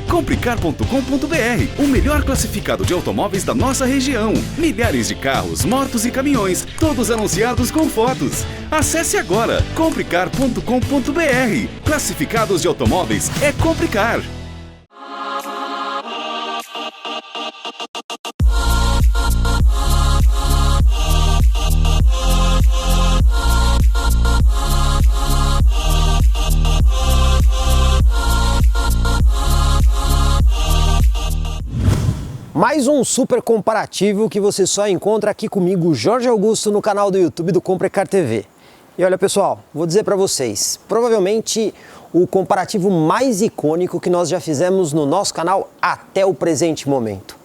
Comprecar.com.br, o melhor classificado de automóveis da nossa região. Milhares de carros, motos e caminhões, todos anunciados com fotos. Acesse agora comprecar.com.br. Classificados de automóveis é Comprecar. Mais um super comparativo que você só encontra aqui comigo, Jorge Augusto, no canal do YouTube do Comprecar TV. E olha pessoal, vou dizer para vocês, provavelmente o comparativo mais icônico que nós já fizemos no nosso canal até o presente momento.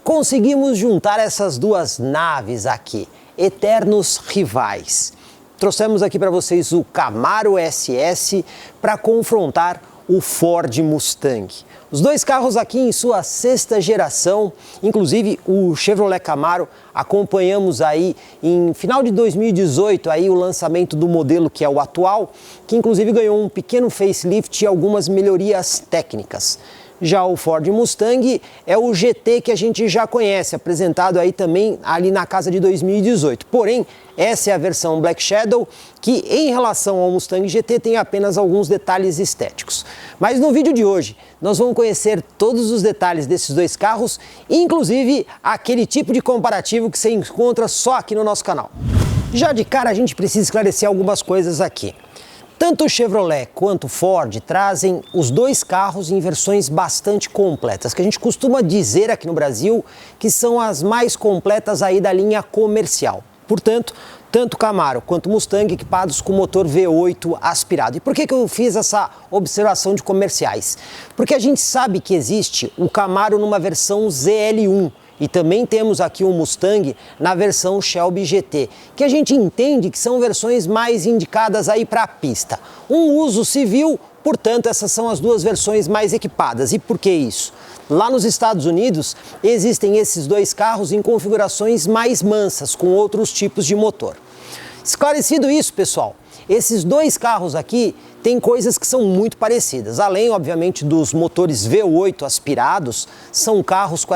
Conseguimos juntar essas duas naves aqui, eternos rivais. Trouxemos aqui para vocês o Camaro SS para confrontar o Ford Mustang. Os dois carros aqui em sua sexta geração, inclusive o Chevrolet Camaro, acompanhamos aí em final de 2018 aí o lançamento do modelo que é o atual, que inclusive ganhou um pequeno facelift e algumas melhorias técnicas. Já o Ford Mustang é o GT que a gente já conhece, apresentado aí também ali na casa de 2018. Porém, essa é a versão Black Shadow, que em relação ao Mustang GT tem apenas alguns detalhes estéticos. Mas no vídeo de hoje, nós vamos conhecer todos os detalhes desses dois carros, inclusive aquele tipo de comparativo que você encontra só aqui no nosso canal. Já de cara, a gente precisa esclarecer algumas coisas aqui. Tanto o Chevrolet quanto o Ford trazem os dois carros em versões bastante completas, que a gente costuma dizer aqui no Brasil que são as mais completas aí da linha comercial. Portanto, tanto o Camaro quanto o Mustang equipados com motor V8 aspirado. E por que eu fiz essa observação de comerciais? Porque a gente sabe que existe o Camaro numa versão ZL1. E também temos aqui o Mustang na versão Shelby GT, que a gente entende que são versões mais indicadas aí para a pista. Um uso civil, portanto, essas são as duas versões mais equipadas. E por que isso? Lá nos Estados Unidos existem esses dois carros em configurações mais mansas, com outros tipos de motor. Esclarecido isso, pessoal, esses dois carros aqui têm coisas que são muito parecidas. Além, obviamente, dos motores V8 aspirados, são carros com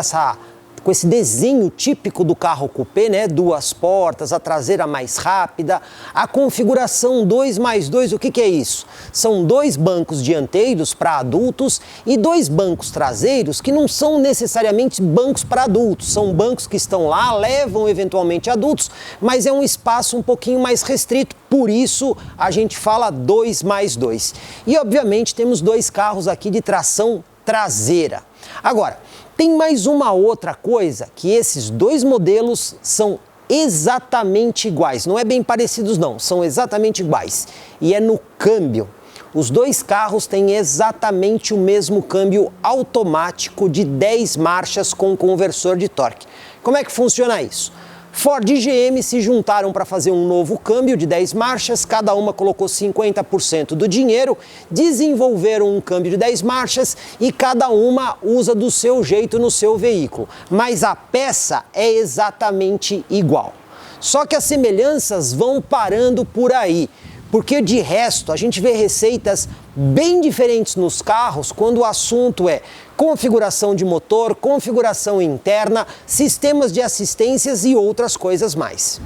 esse desenho típico do carro coupé, né? Duas portas, a traseira mais rápida, a configuração 2+2, o que é isso? São dois bancos dianteiros para adultos e dois bancos traseiros que não são necessariamente bancos para adultos, são bancos que estão lá, levam eventualmente adultos, mas é um espaço um pouquinho mais restrito, por isso a gente fala 2+2. E obviamente temos dois carros aqui de tração traseira. Agora, tem mais uma outra coisa, que esses dois modelos são exatamente iguais. Não é bem parecidos não, são exatamente iguais. E é no câmbio. Os dois carros têm exatamente o mesmo câmbio automático de 10 marchas com conversor de torque. Como é que funciona isso? Ford e GM se juntaram para fazer um novo câmbio de 10 marchas, cada uma colocou 50% do dinheiro, desenvolveram um câmbio de 10 marchas e cada uma usa do seu jeito no seu veículo. Mas a peça é exatamente igual. Só que as semelhanças vão parando por aí, porque de resto a gente vê receitas bem diferentes nos carros quando o assunto é configuração de motor, configuração interna, sistemas de assistências e outras coisas mais.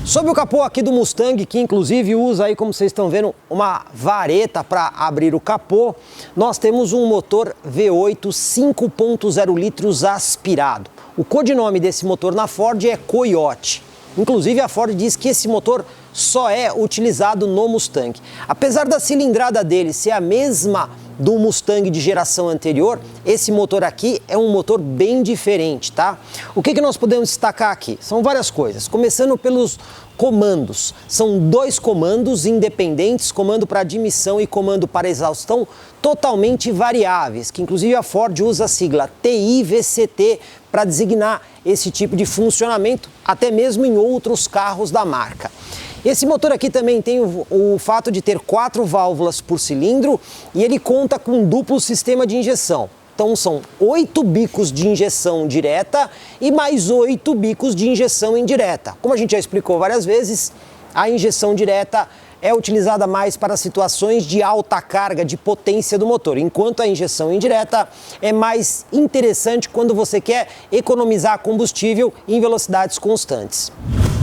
Sobre o capô aqui do Mustang, que inclusive usa aí, como vocês estão vendo, uma vareta para abrir o capô, nós temos um motor V8 5.0 litros aspirado. O codinome desse motor na Ford é Coyote. Inclusive a Ford diz que esse motor só é utilizado no Mustang. Apesar da cilindrada dele ser a mesma do Mustang de geração anterior, esse motor aqui é um motor bem diferente, tá? O que nós podemos destacar aqui? São várias coisas, começando pelos comandos. São dois comandos independentes, comando para admissão e comando para exaustão, totalmente variáveis, que inclusive a Ford usa a sigla TIVCT para designar esse tipo de funcionamento, até mesmo em outros carros da marca. Esse motor aqui também tem o fato de ter 4 válvulas por cilindro e ele conta com um duplo sistema de injeção. Então são 8 bicos de injeção direta e mais 8 bicos de injeção indireta. Como a gente já explicou várias vezes, a injeção direta é utilizada mais para situações de alta carga de potência do motor, enquanto a injeção indireta é mais interessante quando você quer economizar combustível em velocidades constantes.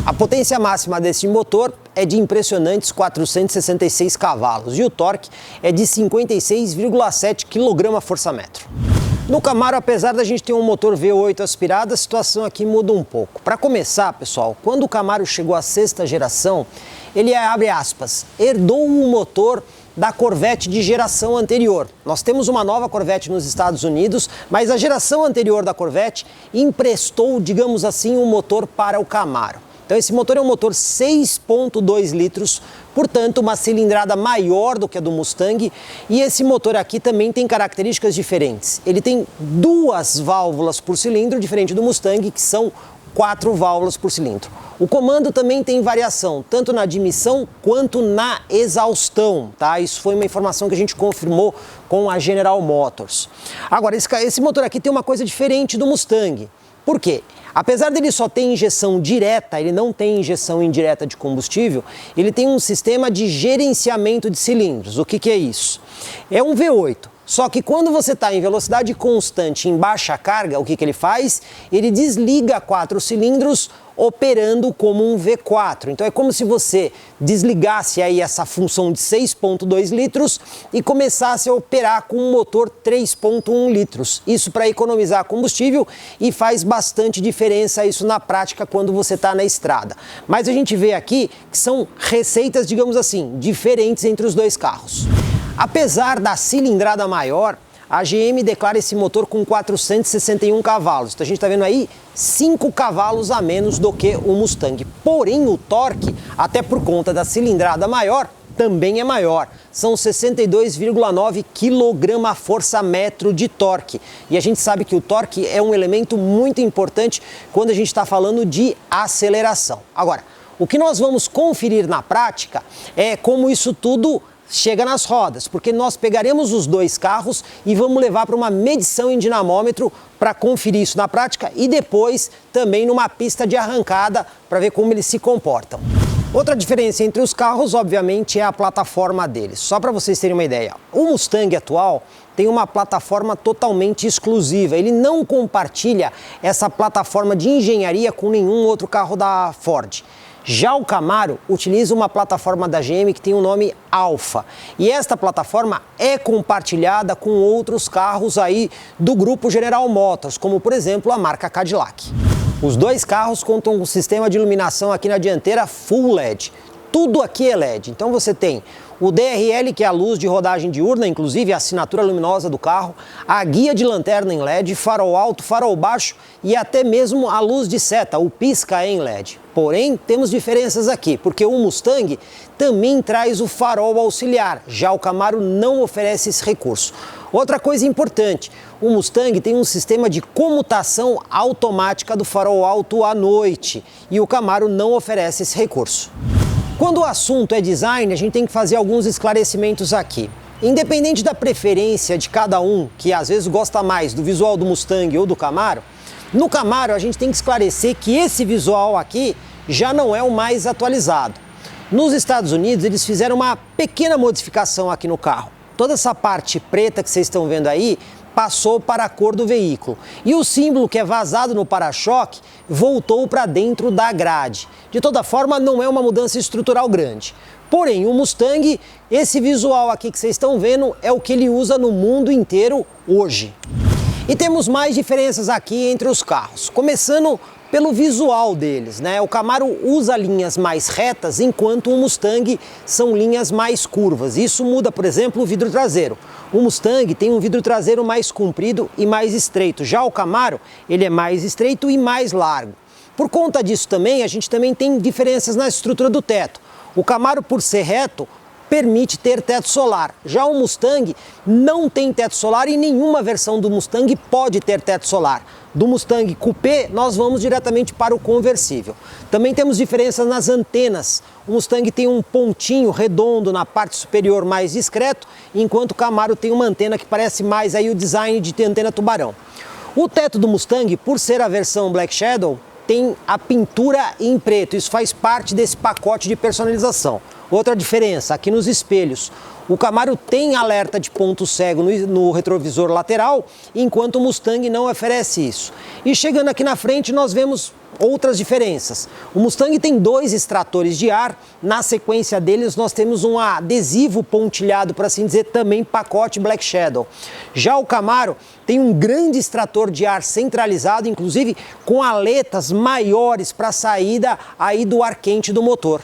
A potência máxima desse motor é de impressionantes 466 cavalos e o torque é de 56,7 kgfm. No Camaro, apesar da gente ter um motor V8 aspirado, a situação aqui muda um pouco. Para começar, pessoal, quando o Camaro chegou à 6ª geração, ele, abre aspas, herdou um motor da Corvette de geração anterior. Nós temos uma nova Corvette nos Estados Unidos, mas a geração anterior da Corvette emprestou, digamos assim, um motor para o Camaro. Então esse motor é um motor 6,2 litros, portanto uma cilindrada maior do que a do Mustang, e esse motor aqui também tem características diferentes. Ele tem 2 válvulas por cilindro, diferente do Mustang, que são 4 válvulas por cilindro. O comando também tem variação, tanto na admissão quanto na exaustão, tá? Isso foi uma informação que a gente confirmou com a General Motors. Agora, esse motor aqui tem uma coisa diferente do Mustang. Por quê? Apesar dele só ter injeção direta, ele não tem injeção indireta de combustível, ele tem um sistema de gerenciamento de cilindros. O que é isso? É um V8. Só que quando você está em velocidade constante, em baixa carga, o que ele faz? Ele desliga 4 cilindros operando como um V4. Então é como se você desligasse aí essa função de 6,2 litros e começasse a operar com um motor 3,1 litros. Isso para economizar combustível e faz bastante diferença isso na prática quando você está na estrada. Mas a gente vê aqui que são receitas, digamos assim, diferentes entre os dois carros. Apesar da cilindrada maior, a GM declara esse motor com 461 cavalos. Então a gente está vendo aí 5 cavalos a menos do que o Mustang. Porém, o torque, até por conta da cilindrada maior, também é maior. São 62,9 kgfm de torque. E a gente sabe que o torque é um elemento muito importante quando a gente está falando de aceleração. Agora, o que nós vamos conferir na prática é como isso tudo chega nas rodas, porque nós pegaremos os dois carros e vamos levar para uma medição em dinamômetro para conferir isso na prática e depois também numa pista de arrancada para ver como eles se comportam. Outra diferença entre os carros, obviamente, é a plataforma deles. Só para vocês terem uma ideia, o Mustang atual tem uma plataforma totalmente exclusiva. Ele não compartilha essa plataforma de engenharia com nenhum outro carro da Ford. Já o Camaro utiliza uma plataforma da GM que tem o nome Alfa. E esta plataforma é compartilhada com outros carros aí do grupo General Motors, como por exemplo a marca Cadillac. Os dois carros contam com um sistema de iluminação aqui na dianteira Full LED. Tudo aqui é LED. Então você tem o DRL, que é a luz de rodagem diurna, inclusive a assinatura luminosa do carro, a guia de lanterna em LED, farol alto, farol baixo e até mesmo a luz de seta, o pisca em LED. Porém, temos diferenças aqui, porque o Mustang também traz o farol auxiliar, já o Camaro não oferece esse recurso. Outra coisa importante, o Mustang tem um sistema de comutação automática do farol alto à noite e o Camaro não oferece esse recurso. Quando o assunto é design, a gente tem que fazer alguns esclarecimentos aqui. Independente da preferência de cada um, que às vezes gosta mais do visual do Mustang ou do Camaro, no Camaro a gente tem que esclarecer que esse visual aqui já não é o mais atualizado. Nos Estados Unidos eles fizeram uma pequena modificação aqui no carro. Toda essa parte preta que vocês estão vendo aí passou para a cor do veículo. E o símbolo que é vazado no para-choque voltou para dentro da grade. De toda forma, não é uma mudança estrutural grande. Porém, o Mustang, esse visual aqui que vocês estão vendo, é o que ele usa no mundo inteiro hoje. E temos mais diferenças aqui entre os carros. Começando pelo visual deles, né? O Camaro usa linhas mais retas, enquanto o Mustang são linhas mais curvas. Isso muda, por exemplo, o vidro traseiro. O Mustang tem um vidro traseiro mais comprido e mais estreito. Já o Camaro, ele é mais estreito e mais largo. Por conta disso também, a gente também tem diferenças na estrutura do teto. O Camaro, por ser reto, permite ter teto solar. Já o Mustang não tem teto solar e nenhuma versão do Mustang pode ter teto solar. Do Mustang Coupé, nós vamos diretamente para o conversível. Também temos diferenças nas antenas. O Mustang tem um pontinho redondo na parte superior mais discreto, enquanto o Camaro tem uma antena que parece mais aí o design de antena tubarão. O teto do Mustang, por ser a versão Black Shadow, tem a pintura em preto. Isso faz parte desse pacote de personalização. Outra diferença, aqui nos espelhos. O Camaro tem alerta de ponto cego no retrovisor lateral, enquanto o Mustang não oferece isso. E chegando aqui na frente, nós vemos outras diferenças. O Mustang tem 2 extratores de ar, na sequência deles nós temos um adesivo pontilhado, por assim dizer, também pacote Black Shadow. Já o Camaro tem um grande extrator de ar centralizado, inclusive com aletas maiores para a saída aí do ar quente do motor.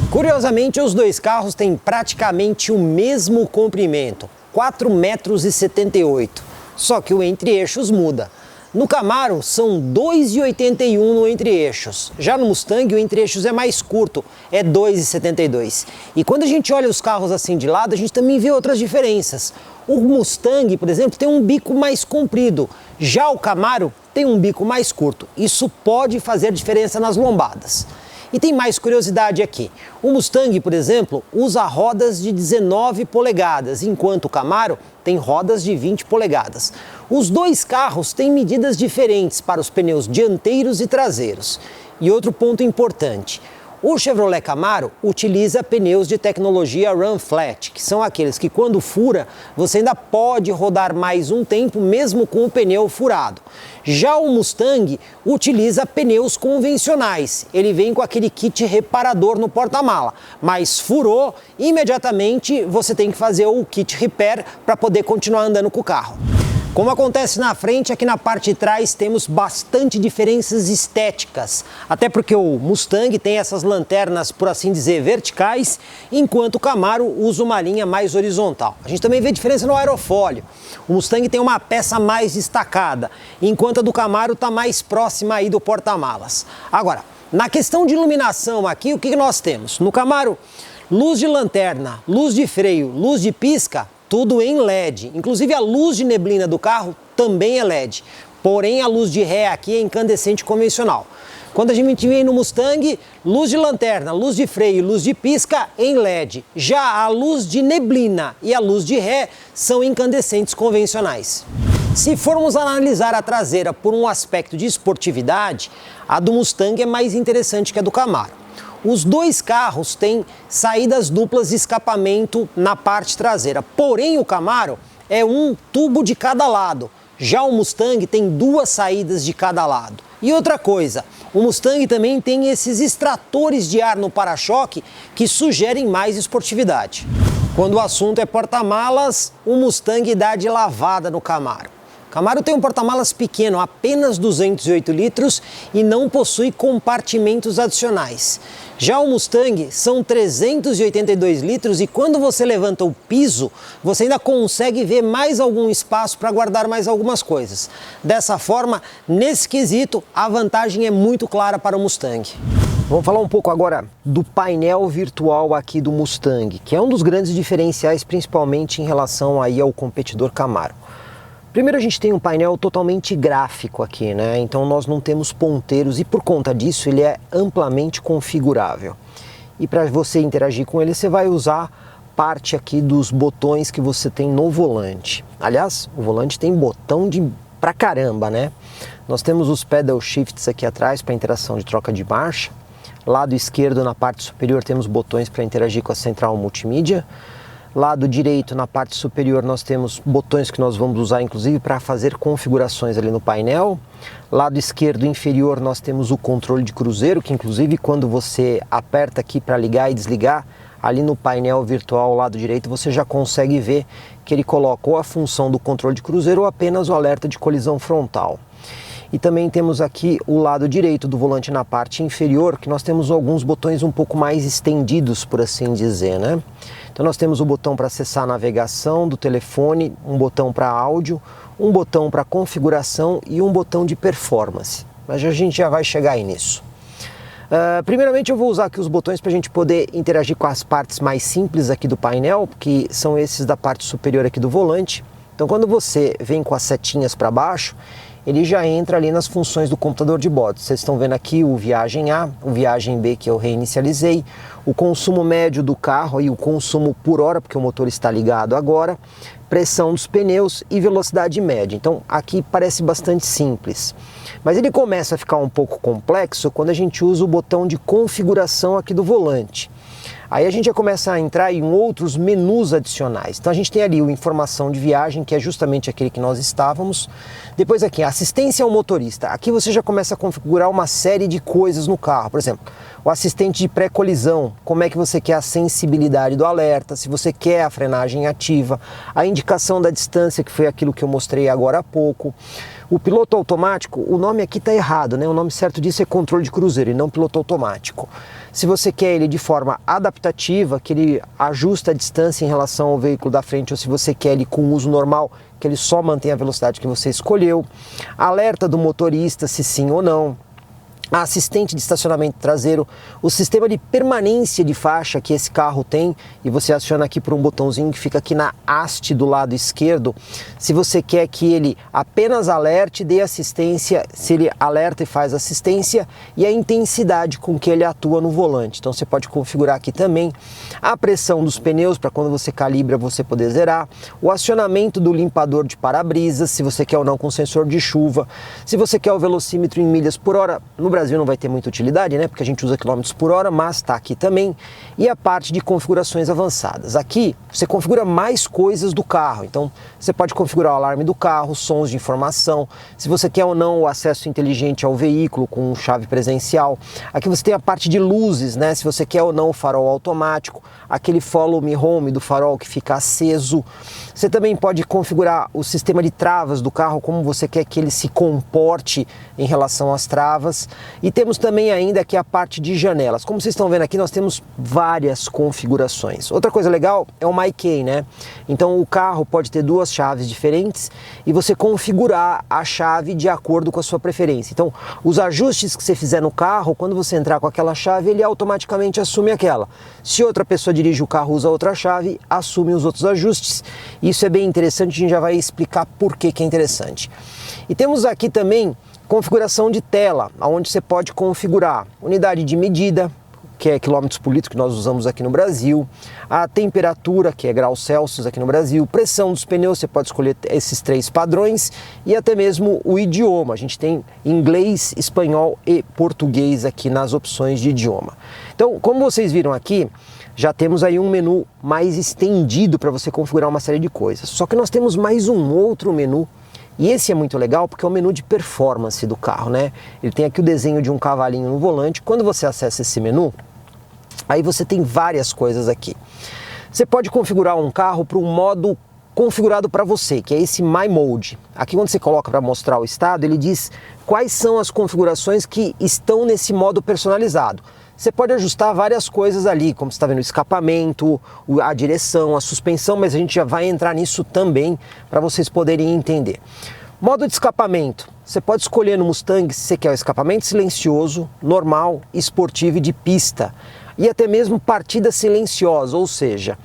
Curiosamente, os 2 carros têm praticamente o mesmo comprimento, 4,78 m, só que o entre-eixos muda. No Camaro, são 2,81 no entre-eixos. Já no Mustang, o entre-eixos é mais curto, é 2,72. E quando a gente olha os carros assim de lado, a gente também vê outras diferenças. O Mustang, por exemplo, tem um bico mais comprido. Já o Camaro tem um bico mais curto. Isso pode fazer diferença nas lombadas. E tem mais curiosidade aqui. O Mustang, por exemplo, usa rodas de 19 polegadas, enquanto o Camaro tem rodas de 20 polegadas. Os 2 carros têm medidas diferentes para os pneus dianteiros e traseiros. E outro ponto importante, o Chevrolet Camaro utiliza pneus de tecnologia Run Flat, que são aqueles que quando fura, você ainda pode rodar mais um tempo mesmo com o pneu furado. Já o Mustang utiliza pneus convencionais, ele vem com aquele kit reparador no porta-mala, mas furou, imediatamente você tem que fazer o kit repair para poder continuar andando com o carro. Como acontece na frente, aqui na parte de trás temos bastante diferenças estéticas, até porque o Mustang tem essas lanternas, por assim dizer, verticais, enquanto o Camaro usa uma linha mais horizontal. A gente também vê diferença no aerofólio. O Mustang tem uma peça mais destacada, enquanto a do Camaro está mais próxima aí do porta-malas. Agora, na questão de iluminação aqui, o que nós temos? No Camaro, luz de lanterna, luz de freio, luz de pisca, tudo em LED, inclusive a luz de neblina do carro também é LED, porém a luz de ré aqui é incandescente convencional. Quando a gente vem no Mustang, luz de lanterna, luz de freio, luz de pisca em LED. Já a luz de neblina e a luz de ré são incandescentes convencionais. Se formos analisar a traseira por um aspecto de esportividade, a do Mustang é mais interessante que a do Camaro. Os 2 carros têm saídas duplas de escapamento na parte traseira, porém o Camaro é um tubo de cada lado. Já o Mustang tem 2 saídas de cada lado. E outra coisa, o Mustang também tem esses extratores de ar no para-choque que sugerem mais esportividade. Quando o assunto é porta-malas, o Mustang dá de lavada no Camaro. O Camaro tem um porta-malas pequeno, apenas 208 litros e não possui compartimentos adicionais. Já o Mustang são 382 litros e quando você levanta o piso, você ainda consegue ver mais algum espaço para guardar mais algumas coisas. Dessa forma, nesse quesito, a vantagem é muito clara para o Mustang. Vamos falar um pouco agora do painel virtual aqui do Mustang, que é um dos grandes diferenciais, principalmente em relação aí ao competidor Camaro. Primeiro, a gente tem um painel totalmente gráfico aqui, né? Então nós não temos ponteiros e por conta disso ele é amplamente configurável. E para você interagir com ele, você vai usar parte aqui dos botões que você tem no volante. Aliás, o volante tem botão pra caramba, né? Nós temos os pedal shifts aqui atrás para interação de troca de marcha. Lado esquerdo, na parte superior, temos botões para interagir com a central multimídia. Lado direito, na parte superior, nós temos botões que nós vamos usar inclusive para fazer configurações ali no painel. Lado esquerdo inferior nós temos o controle de cruzeiro, que inclusive quando você aperta aqui para ligar e desligar, ali no painel virtual lado direito você já consegue ver que ele coloca ou a função do controle de cruzeiro ou apenas o alerta de colisão frontal. E também temos aqui o lado direito do volante na parte inferior, que nós temos alguns botões um pouco mais estendidos, por assim dizer, né? Então nós temos o botão para acessar a navegação do telefone, um botão para áudio, um botão para configuração e um botão de performance. Mas a gente já vai chegar aí nisso. Primeiramente eu vou usar aqui os botões para a gente poder interagir com as partes mais simples aqui do painel, que são esses da parte superior aqui do volante. Então quando você vem com as setinhas para baixo, ele já entra ali nas funções do computador de bordo. Vocês estão vendo aqui o viagem A, o viagem B que eu reinicializei, o consumo médio do carro e o consumo por hora, porque o motor está ligado agora, pressão dos pneus e velocidade média. Então aqui parece bastante simples, mas ele começa a ficar um pouco complexo quando a gente usa o botão de configuração aqui do volante. Aí a gente já começa a entrar em outros menus adicionais. Então a gente tem ali o informação de viagem, que é justamente aquele que nós estávamos. Depois aqui, assistência ao motorista. Aqui você já começa a configurar uma série de coisas no carro. Por exemplo, o assistente de pré-colisão, como é que você quer a sensibilidade do alerta, se você quer a frenagem ativa, a indicação da distância, que foi aquilo que eu mostrei agora há pouco. O piloto automático, o nome aqui está errado, né? O nome certo disso é controle de cruzeiro e não piloto automático. Se você quer ele de forma adaptativa, que ele ajusta a distância em relação ao veículo da frente, ou se você quer ele com uso normal, que ele só mantém a velocidade que você escolheu. Alerta do motorista, se sim ou não. A assistente de estacionamento traseiro, o sistema de permanência de faixa que esse carro tem, e você aciona aqui por um botãozinho que fica aqui na haste do lado esquerdo. Se você quer que ele apenas alerte, dê assistência, se ele alerta e faz assistência, e a intensidade com que ele atua no volante. Então você pode configurar aqui também a pressão dos pneus para quando você calibra você poder zerar, o acionamento do limpador de para-brisas, se você quer ou não com sensor de chuva, se você quer o velocímetro em milhas por hora. No Brasil não vai ter muita utilidade, né? Porque a gente usa quilômetros por hora, mas está aqui também. E a parte de configurações avançadas. Aqui você configura mais coisas do carro. Então você pode configurar o alarme do carro, sons de informação, se você quer ou não o acesso inteligente ao veículo com chave presencial. Aqui você tem a parte de luzes, né? Se você quer ou não o farol automático, aquele follow me home do farol que fica aceso. Você também pode configurar o sistema de travas do carro, como você quer que ele se comporte em relação às travas. E temos também ainda aqui a parte de janelas. Como vocês estão vendo aqui, nós temos várias configurações. Outra coisa legal é o MyKey, né? Então o carro pode ter duas chaves diferentes e você configurar a chave de acordo com a sua preferência. Então os ajustes que você fizer no carro, quando você entrar com aquela chave, ele automaticamente assume aquela. Se outra pessoa dirige o carro, usa outra chave, assume os outros ajustes. Isso é bem interessante, a gente já vai explicar por que é interessante. E temos aqui também configuração de tela, onde você pode configurar unidade de medida, que é quilômetros por litro, que nós usamos aqui no Brasil, a temperatura, que é graus Celsius aqui no Brasil, pressão dos pneus, você pode escolher esses 3 padrões, e até mesmo o idioma. A gente tem inglês, espanhol e português aqui nas opções de idioma. Então, como vocês viram aqui, já temos aí um menu mais estendido para você configurar uma série de coisas. Só que nós temos mais um outro menu. E esse é muito legal porque é o menu de performance do carro, né? Ele tem aqui o desenho de um cavalinho no volante. Quando você acessa esse menu, aí você tem várias coisas aqui. Você pode configurar um carro para um modo configurado para você, que é esse My Mode. Aqui quando você coloca para mostrar o estado, ele diz quais são as configurações que estão nesse modo personalizado. Você pode ajustar várias coisas ali, como você está vendo, o escapamento, a direção, a suspensão, mas a gente já vai entrar nisso também para vocês poderem entender. Modo de escapamento. Você pode escolher no Mustang se você quer o escapamento silencioso, normal, esportivo e de pista. E até mesmo partida silenciosa, ou seja,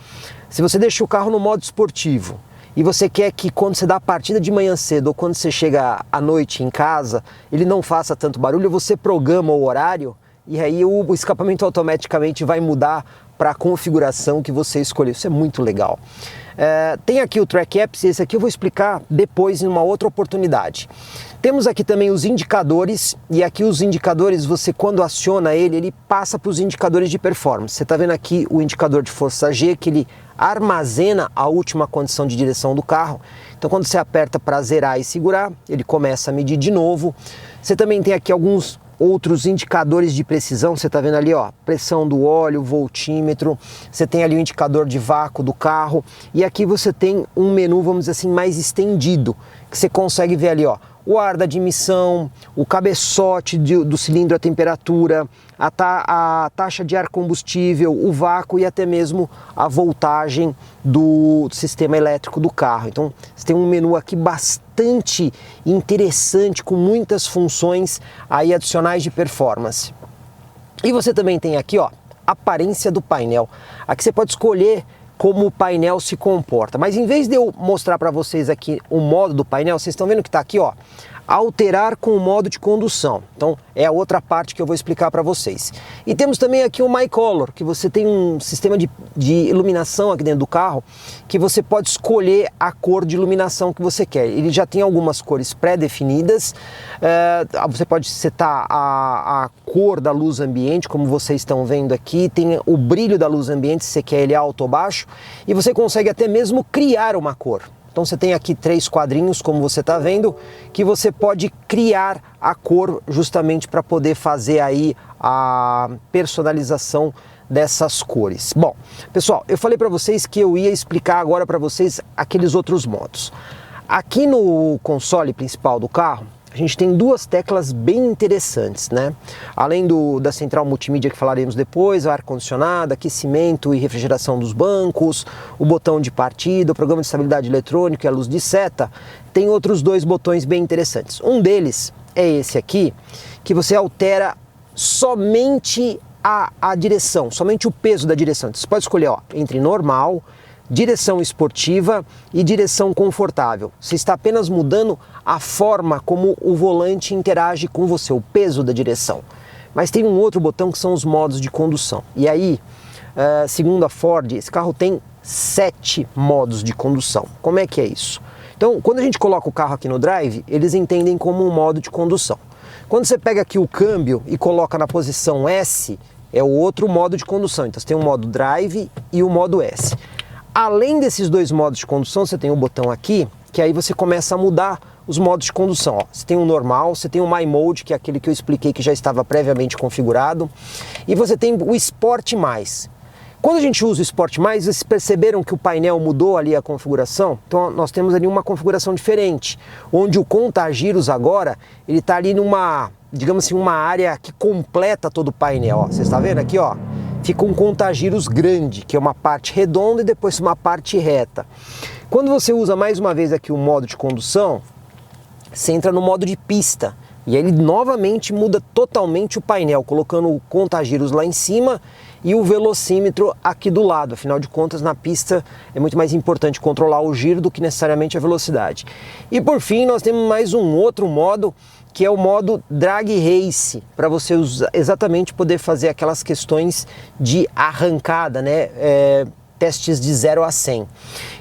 se você deixa o carro no modo esportivo e você quer que quando você dá a partida de manhã cedo ou quando você chega à noite em casa, ele não faça tanto barulho, você programa o horário. E aí o escapamento automaticamente vai mudar para a configuração que você escolheu. Isso é muito legal. Tem aqui o Track Apps, esse aqui eu vou explicar depois em uma outra oportunidade. Temos aqui também os indicadores, e aqui os indicadores, você quando aciona ele passa para os indicadores de performance. Você está vendo aqui o indicador de força G, que ele armazena a última condição de direção do carro. Então quando você aperta para zerar e segurar, ele começa a medir de novo. Você também tem aqui alguns outros indicadores de precisão, você está vendo ali, ó, pressão do óleo, voltímetro, você tem ali o indicador de vácuo do carro, e aqui você tem um menu, vamos dizer assim, mais estendido, que você consegue ver ali, ó, o ar da admissão, o cabeçote do cilindro, a temperatura, a taxa de ar combustível, o vácuo e até mesmo a voltagem do sistema elétrico do carro. Então você tem um menu aqui bastante interessante, com muitas funções aí adicionais de performance. E você também tem aqui, ó, aparência do painel. Aqui você pode escolher como o painel se comporta. Mas em vez de eu mostrar para vocês aqui o modo do painel, vocês estão vendo que está aqui, ó, alterar com o modo de condução. Então é a outra parte que eu vou explicar para vocês. E temos também aqui o My Color, que você tem um sistema de iluminação aqui dentro do carro, que você pode escolher a cor de iluminação que você quer. Ele já tem algumas cores pré-definidas, você pode setar a cor da luz ambiente, como vocês estão vendo aqui, tem o brilho da luz ambiente, se você quer ele alto ou baixo, e você consegue até mesmo criar uma cor. Então você tem aqui 3 quadrinhos, como você está vendo, que você pode criar a cor justamente para poder fazer aí a personalização dessas cores. Bom, pessoal, eu falei para vocês que eu ia explicar agora para vocês aqueles outros modos. Aqui no console principal do carro, a gente tem 2 teclas bem interessantes, né? Além da central multimídia que falaremos depois, o ar-condicionado, aquecimento e refrigeração dos bancos, o botão de partida, o programa de estabilidade eletrônico e a luz de seta, tem outros 2 botões bem interessantes. Um deles é esse aqui, que você altera somente a direção, somente o peso da direção. Então, você pode escolher entre normal, direção esportiva e direção confortável. Você está apenas mudando a forma como o volante interage com você, o peso da direção. Mas tem um outro botão que são os modos de condução. E aí, segundo a Ford, esse carro tem 7 modos de condução. Como é que é isso? Então, quando a gente coloca o carro aqui no drive, eles entendem como um modo de condução. Quando você pega aqui o câmbio e coloca na posição S, é o outro modo de condução. Então, você tem o modo drive e o modo S. Além desses 2 modos de condução, você tem um botão aqui, que aí você começa a mudar os modos de condução. Você tem o normal, você tem o My Mode, que é aquele que eu expliquei que já estava previamente configurado, e você tem o Sport Mais. Quando a gente usa o Sport Mais, vocês perceberam que o painel mudou ali a configuração? Então nós temos ali uma configuração diferente, onde o contagiros agora, ele está ali numa, digamos assim, uma área que completa todo o painel. Você está vendo aqui, ó? Fica um contagiros grande, que é uma parte redonda e depois uma parte reta. Quando você usa mais uma vez aqui o modo de condução, você entra no modo de pista. E aí ele novamente muda totalmente o painel, colocando o contagiros lá em cima e o velocímetro aqui do lado. Afinal de contas, na pista é muito mais importante controlar o giro do que necessariamente a velocidade. E por fim, nós temos mais um outro modo, que é o modo Drag Race, para você exatamente poder fazer aquelas questões de arrancada, né? Testes de 0 a 100.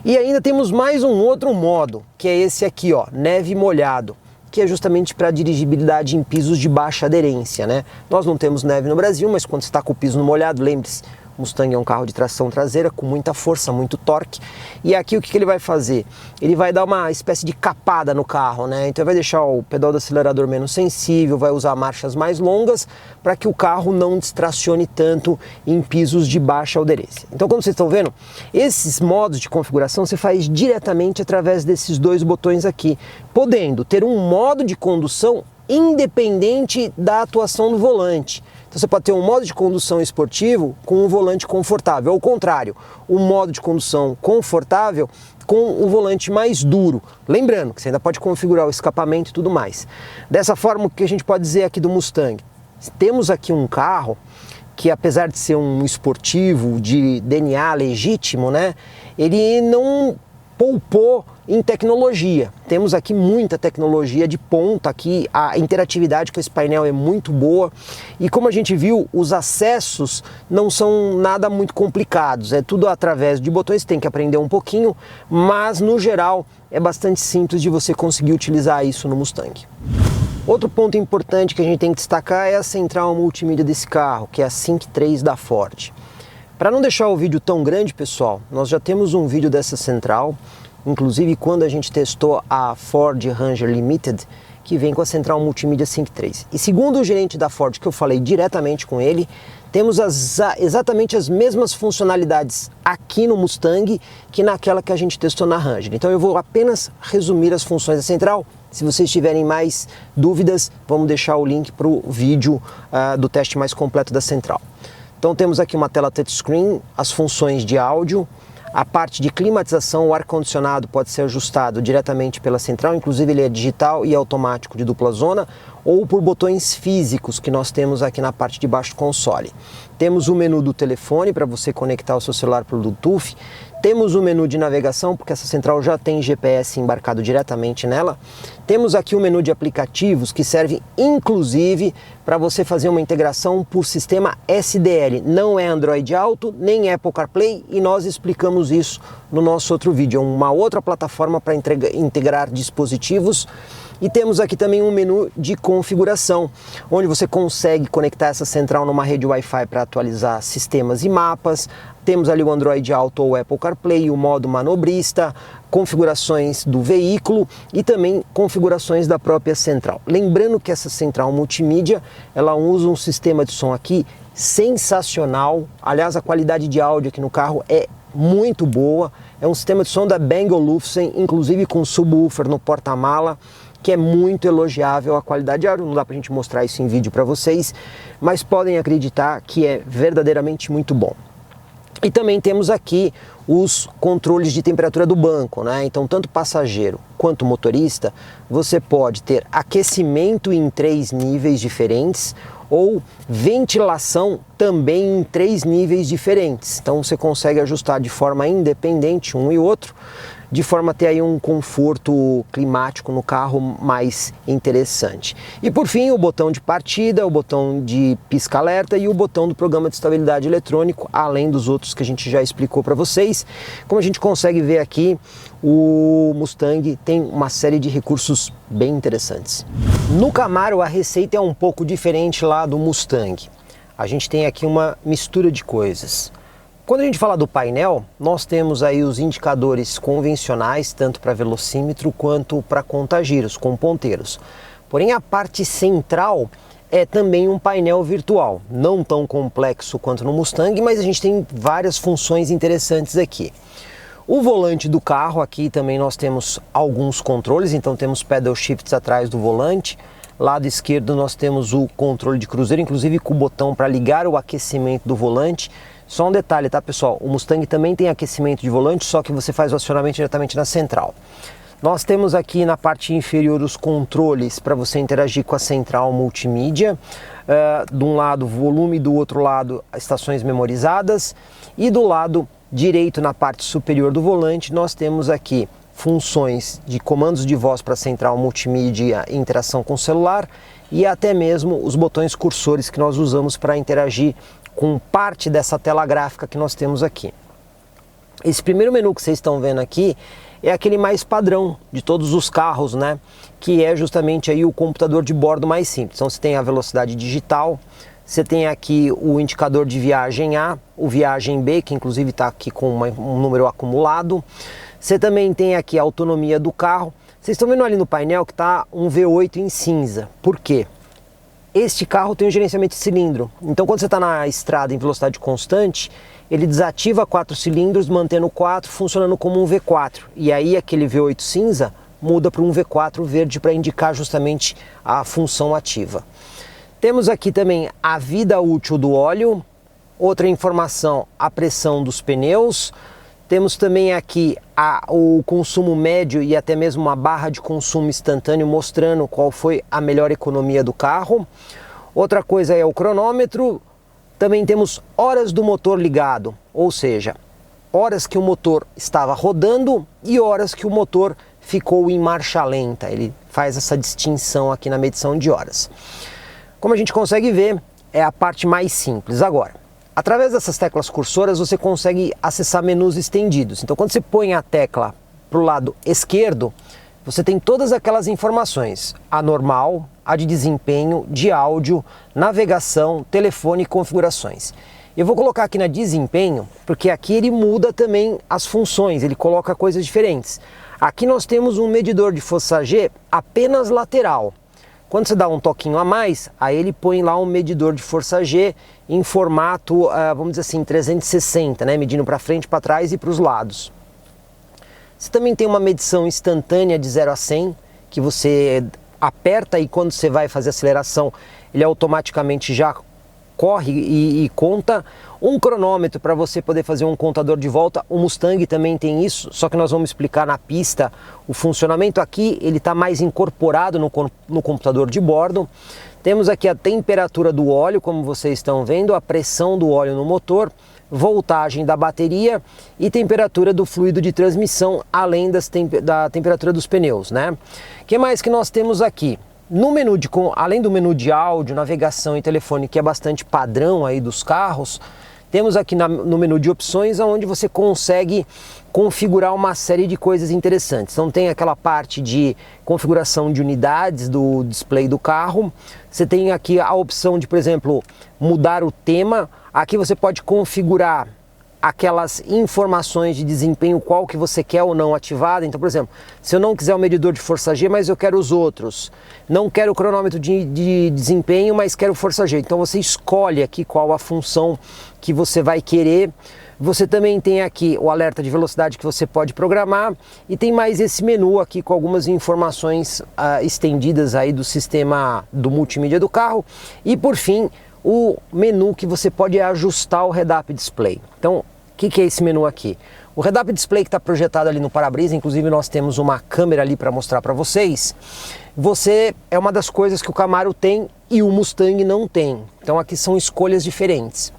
E ainda temos mais um outro modo, que é esse aqui, ó, neve molhado, que é justamente para dirigibilidade em pisos de baixa aderência, né? Nós não temos neve no Brasil, mas quando você está com o piso no molhado, lembre-se, o Mustang é um carro de tração traseira com muita força, muito torque. E aqui o que ele vai fazer? Ele vai dar uma espécie de capada no carro, né? Então vai deixar o pedal do acelerador menos sensível, vai usar marchas mais longas para que o carro não distracione tanto em pisos de baixa aderência. Então, como vocês estão vendo, esses modos de configuração você faz diretamente através desses 2 botões aqui, podendo ter um modo de condução independente da atuação do volante. Então você pode ter um modo de condução esportivo com um volante confortável, ao contrário, um modo de condução confortável com o volante mais duro. Lembrando que você ainda pode configurar o escapamento e tudo mais. Dessa forma, o que a gente pode dizer aqui do Mustang? Temos aqui um carro que, apesar de ser um esportivo de DNA legítimo, né, ele não poupou em tecnologia. Temos aqui muita tecnologia de ponta aqui, a interatividade com esse painel é muito boa e, como a gente viu, os acessos não são nada muito complicados, é tudo através de botões, tem que aprender um pouquinho, mas no geral é bastante simples de você conseguir utilizar isso no Mustang. Outro ponto importante que a gente tem que destacar é a central multimídia desse carro, que é a Sync 3 da Ford. Para não deixar o vídeo tão grande, pessoal, nós já temos um vídeo dessa central, inclusive quando a gente testou a Ford Ranger Limited, que vem com a central multimídia Sync 3. E segundo o gerente da Ford, que eu falei diretamente com ele, temos exatamente as mesmas funcionalidades aqui no Mustang que naquela que a gente testou na Ranger. Então eu vou apenas resumir as funções da central. Se vocês tiverem mais dúvidas, vamos deixar o link para o vídeo do teste mais completo da central. Então temos aqui uma tela touchscreen, as funções de áudio, a parte de climatização, o ar-condicionado pode ser ajustado diretamente pela central, inclusive ele é digital e automático de dupla zona. ou por botões físicos que nós temos aqui na parte de baixo do console. Temos o menu do telefone para você conectar o seu celular pelo Bluetooth. Temos o menu de navegação, porque essa central já tem GPS embarcado diretamente nela. Temos aqui o menu de aplicativos, que serve inclusive para você fazer uma integração por sistema SDL. Não é Android Auto, nem Apple CarPlay, e nós explicamos isso no nosso outro vídeo. É uma outra plataforma para integrar dispositivos. E temos aqui também um menu de configuração, onde você consegue conectar essa central numa rede Wi-Fi para atualizar sistemas e mapas. Temos ali o Android Auto ou Apple CarPlay, o modo manobrista, configurações do veículo e também configurações da própria central. Lembrando que essa central multimídia, ela usa um sistema de som aqui sensacional. Aliás, a qualidade de áudio aqui no carro é muito boa. É um sistema de som da Bang & Olufsen, inclusive com subwoofer no porta-mala, que é muito elogiável a qualidade de áudio. Não dá pra gente mostrar isso em vídeo para vocês, mas podem acreditar que é verdadeiramente muito bom. E também temos aqui os controles de temperatura do banco, né? Então, tanto passageiro quanto motorista, você pode ter aquecimento em 3 níveis diferentes ou ventilação também em 3 níveis diferentes. Então, você consegue ajustar de forma independente um e outro, de forma a ter aí um conforto climático no carro mais interessante. E por fim, o botão de partida, o botão de pisca-alerta e o botão do programa de estabilidade eletrônico, além dos outros que a gente já explicou para vocês. Como a gente consegue ver aqui, o Mustang tem uma série de recursos bem interessantes. No Camaro, a receita é um pouco diferente lá do Mustang. A gente tem aqui uma mistura de coisas. Quando a gente fala do painel, nós temos aí os indicadores convencionais, tanto para velocímetro quanto para contagiros, com ponteiros. Porém, a parte central é também um painel virtual, não tão complexo quanto no Mustang, mas a gente tem várias funções interessantes aqui. O volante do carro, aqui também nós temos alguns controles, então temos pedal shifts atrás do volante. Lado esquerdo nós temos o controle de cruzeiro, inclusive com o botão para ligar o aquecimento do volante. Só um detalhe, tá, pessoal? O Mustang também tem aquecimento de volante, só que você faz o acionamento diretamente na central. Nós temos aqui na parte inferior os controles para você interagir com a central multimídia. De um lado volume, do outro lado estações memorizadas. E do lado direito, na parte superior do volante, nós temos aqui funções de comandos de voz para a central multimídia e interação com o celular. E até mesmo os botões cursores que nós usamos para interagir com parte dessa tela gráfica que nós temos aqui. Esse primeiro menu que vocês estão vendo aqui é aquele mais padrão de todos os carros, né? Que é justamente aí o computador de bordo mais simples. Então você tem a velocidade digital, você tem aqui o indicador de viagem A, o viagem B, que inclusive está aqui com um número acumulado. Você também tem aqui a autonomia do carro. Vocês estão vendo ali no painel que está um V8 em cinza. Por quê? Este carro tem um gerenciamento de cilindro, então quando você está na estrada em velocidade constante, ele desativa 4 cilindros, mantendo 4, funcionando como um V4. E aí aquele V8 cinza muda para um V4 verde para indicar justamente a função ativa. Temos aqui também a vida útil do óleo, outra informação, a pressão dos pneus. Temos também aqui o consumo médio e até mesmo uma barra de consumo instantâneo mostrando qual foi a melhor economia do carro. Outra coisa é o cronômetro. Também temos horas do motor ligado, ou seja, horas que o motor estava rodando e horas que o motor ficou em marcha lenta. Ele faz essa distinção aqui na medição de horas. Como a gente consegue ver, é a parte mais simples. Agora, através dessas teclas cursoras você consegue acessar menus estendidos. Então quando você põe a tecla para o lado esquerdo, você tem todas aquelas informações. A normal, a de desempenho, de áudio, navegação, telefone e configurações. Eu vou colocar aqui na desempenho, porque aqui ele muda também as funções, ele coloca coisas diferentes. Aqui nós temos um medidor de força G apenas lateral. Quando você dá um toquinho a mais, aí ele põe lá um medidor de força G em formato, vamos dizer assim, 360, né? Medindo para frente, para trás e para os lados. Você também tem uma medição instantânea de 0 a 100, que você aperta e quando você vai fazer aceleração, ele automaticamente já corre e conta. um cronômetro para você poder fazer um contador de volta. O Mustang também tem isso, só que nós vamos explicar na pista o funcionamento. Aqui ele está mais incorporado no computador de bordo. Temos aqui a temperatura do óleo, como vocês estão vendo, a pressão do óleo no motor, voltagem da bateria e temperatura do fluido de transmissão, além da temperatura dos pneus, né? O que mais que nós temos aqui? No menu além do menu de áudio, navegação e telefone, que é bastante padrão aí dos carros, temos aqui no menu de opções, onde você consegue configurar uma série de coisas interessantes. Então tem aquela parte de configuração de unidades do display do carro. Você tem aqui a opção de, por exemplo, mudar o tema. Aqui você pode configurar aquelas informações de desempenho, qual que você quer ou não ativada. Então, por exemplo, se eu não quiser o medidor de força G, mas eu quero os outros. Não quero o cronômetro de desempenho, mas quero força G. Então você escolhe aqui qual a função que você vai querer. Você também tem aqui o alerta de velocidade que você pode programar. E tem mais esse menu aqui com algumas informações estendidas aí do sistema do multimídia do carro. E por fim, o menu que você pode ajustar o head-up display. Então, o que é esse menu aqui? O head-up display que está projetado ali no para-brisa, inclusive nós temos uma câmera ali para mostrar para vocês. É uma das coisas que o Camaro tem e o Mustang não tem. Então aqui são escolhas diferentes.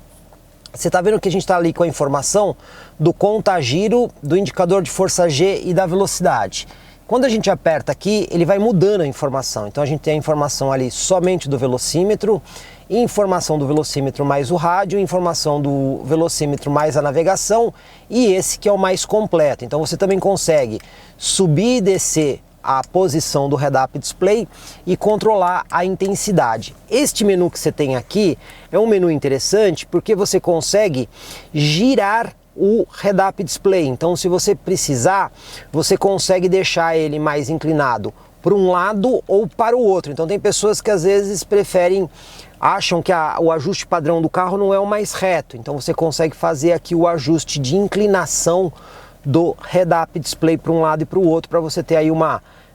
Você está vendo que a gente está ali com a informação do conta-giro, do indicador de força G e da velocidade. Quando a gente aperta aqui, ele vai mudando a informação. Então a gente tem a informação ali somente do velocímetro, informação do velocímetro mais o rádio, informação do velocímetro mais a navegação e esse que é o mais completo. Então você também consegue subir e descer a posição do head-up display e controlar a intensidade. Este menu que você tem aqui é um menu interessante porque você consegue girar o head-up display. Então, se você precisar, você consegue deixar ele mais inclinado para um lado ou para o outro. Então, tem pessoas que às vezes acham que o ajuste padrão do carro não é o mais reto. Então, você consegue fazer aqui o ajuste de inclinação do head-up display para um lado e para o outro, para você ter aí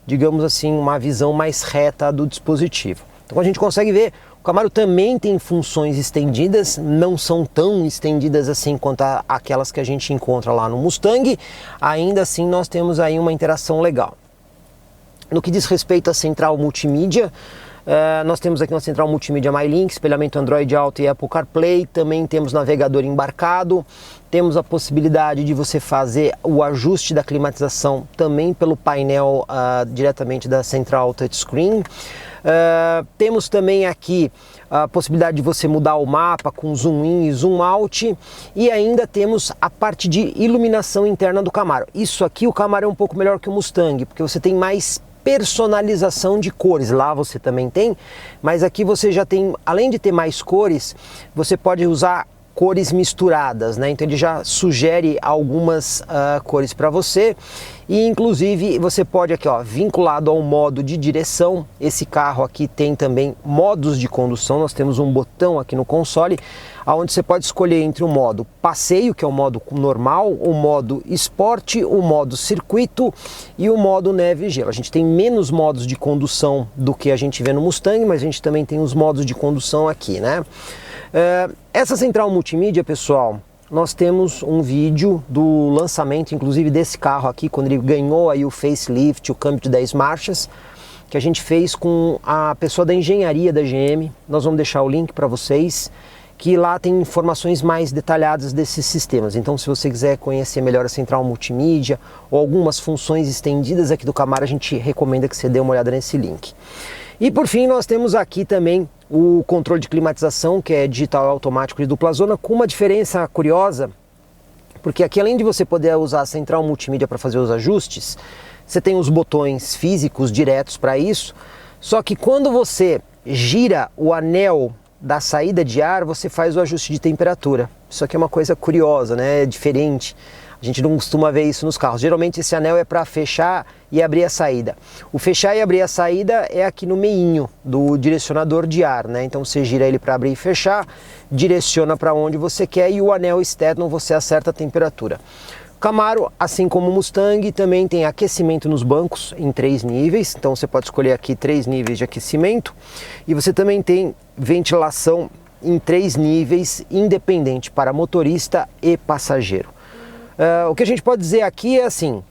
digamos assim, uma visão mais reta do dispositivo. Então, a gente consegue ver, o Camaro também tem funções estendidas, não são tão estendidas assim quanto aquelas que a gente encontra lá no Mustang. Ainda assim, nós temos aí uma interação legal. No que diz respeito à central multimídia, nós temos aqui uma central multimídia MyLink, espelhamento Android Auto e Apple CarPlay. Também temos navegador embarcado. Temos a possibilidade de você fazer o ajuste da climatização também pelo painel diretamente da central touchscreen. Temos também aqui a possibilidade de você mudar o mapa com zoom in e zoom out. E ainda temos a parte de iluminação interna do Camaro. Isso aqui, o Camaro é um pouco melhor que o Mustang, porque você tem mais personalização de cores. Lá você também tem, mas aqui você já tem, além de ter mais cores, você pode usar cores misturadas, né? Então ele já sugere algumas cores para você. E inclusive você pode aqui, ó, vinculado ao modo de direção. Esse carro aqui tem também modos de condução. Nós temos um botão aqui no console onde você pode escolher entre o modo passeio, que é o modo normal, o modo esporte, o modo circuito e o modo neve e gelo. A gente tem menos modos de condução do que a gente vê no Mustang, mas a gente também tem os modos de condução aqui, né? Essa central multimídia, pessoal, nós temos um vídeo do lançamento, inclusive desse carro aqui, quando ele ganhou aí o facelift, o câmbio de 10 marchas, que a gente fez com a pessoa da engenharia da GM. Nós vamos deixar o link para vocês, que lá tem informações mais detalhadas desses sistemas. Então, se você quiser conhecer melhor a central multimídia ou algumas funções estendidas aqui do Camaro, a gente recomenda que você dê uma olhada nesse link. E por fim, nós temos aqui também o controle de climatização, que é digital automático de dupla zona, com uma diferença curiosa, porque aqui, além de você poder usar a central multimídia para fazer os ajustes, você tem os botões físicos diretos para isso, só que quando você gira o anel da saída de ar, você faz o ajuste de temperatura. Isso aqui é uma coisa curiosa, né? É diferente. A gente não costuma ver isso nos carros. Geralmente esse anel é para fechar e abrir a saída. O fechar e abrir a saída é aqui no meinho do direcionador de ar, né? Então você gira ele para abrir e fechar, direciona para onde você quer e o anel externo você acerta a temperatura. Camaro, assim como o Mustang, também tem aquecimento nos bancos em 3 níveis, então você pode escolher aqui 3 níveis de aquecimento, e você também tem ventilação em 3 níveis, independente para motorista e passageiro. O que a gente pode dizer aqui é assim,